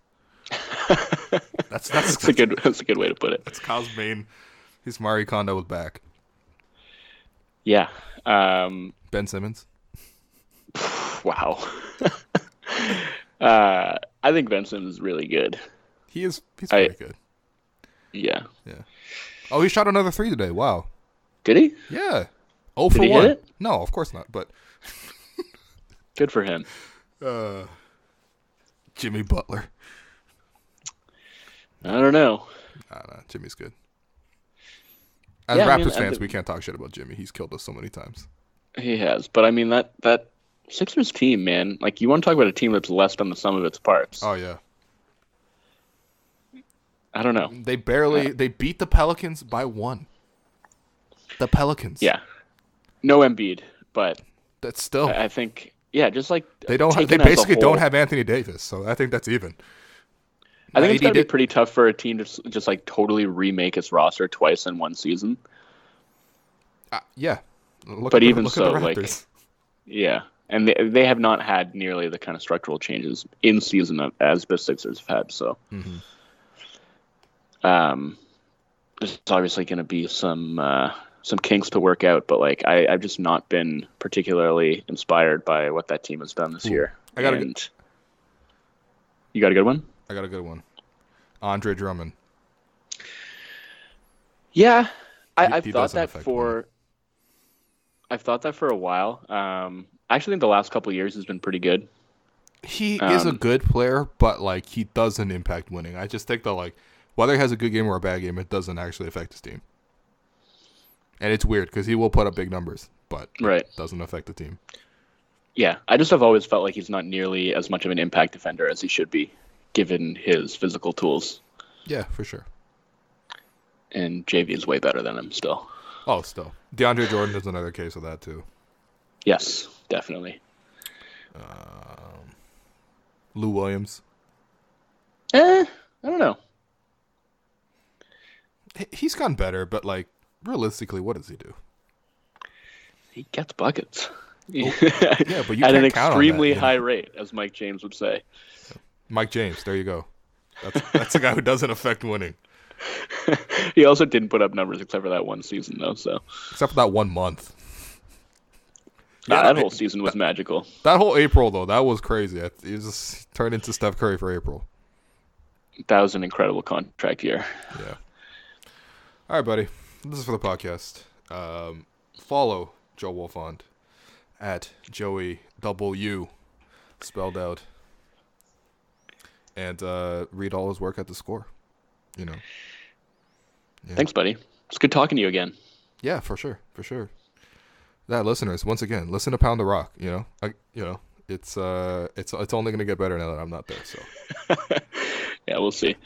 A: That's
B: a good way to put it.
A: That's Kyle's main. He's Marie Kondo with back.
B: Yeah.
A: Ben Simmons.
B: Wow. I think Benson is really good.
A: He's pretty good.
B: Yeah.
A: Yeah. Oh, he shot another 3 today. Wow.
B: Did he?
A: Yeah. Oh,
B: Did
A: for
B: he
A: 1.
B: hit it?
A: No, of course not. But
B: Good for him.
A: Jimmy Butler.
B: I don't know.
A: Nah, Jimmy's good. As
B: Yeah,
A: Raptors fans, we can't talk shit about Jimmy. He's killed us so many times.
B: He has, but I mean that Sixers team, man. Like, you want to talk about a team that's less than the sum of its parts.
A: Oh yeah.
B: I don't know.
A: They beat the Pelicans by 1. The Pelicans.
B: Yeah. No Embiid, but
A: That's still.
B: I think just like
A: They basically don't have Anthony Davis, so I think that's even.
B: I think it's going to be pretty tough for a team to just like totally remake its roster twice in one season.
A: Yeah.
B: Look at the Raptors. Yeah. And they have not had nearly the kind of structural changes in season as the Sixers have had. So, there's obviously going to be some kinks to work out. But like, I've just not been particularly inspired by what that team has done this year. You got a good one?
A: I got a good one. Andre Drummond.
B: Yeah, I've thought that for a while. I actually think the last couple of years has been pretty good.
A: He is a good player, but like he doesn't impact winning. I just think that like whether he has a good game or a bad game, it doesn't actually affect his team. And it's weird because he will put up big numbers, but it doesn't affect the team.
B: Yeah, I just have always felt like he's not nearly as much of an impact defender as he should be, given his physical tools.
A: Yeah, for sure.
B: And JV is way better than him still.
A: Oh, still. DeAndre Jordan is another case of that, too.
B: Yes, definitely.
A: Lou Williams.
B: I don't know.
A: He's gotten better, but, like, realistically, what does he do?
B: He gets buckets.
A: Yeah, but you
B: at
A: can't
B: an
A: count
B: extremely
A: on that,
B: high rate, as Mike James would say.
A: Mike James, there you go. That's a guy who doesn't affect winning.
B: He also didn't put up numbers except for that one season, though. So
A: except for that 1 month.
B: That whole season was magical.
A: That whole April, though, that was crazy. He just turned into Steph Curry for April.
B: That was an incredible contract year.
A: Yeah. All right, buddy. This is for the podcast. Follow Joe Wolfond at Joey W spelled out, and read all his work at The Score. You know. Yeah.
B: Thanks, buddy. It's good talking to you again.
A: Yeah, for sure. That listeners, once again, listen to Pound the Rock. You know, it's only gonna get better now that I'm not there. So.
B: Yeah, we'll see.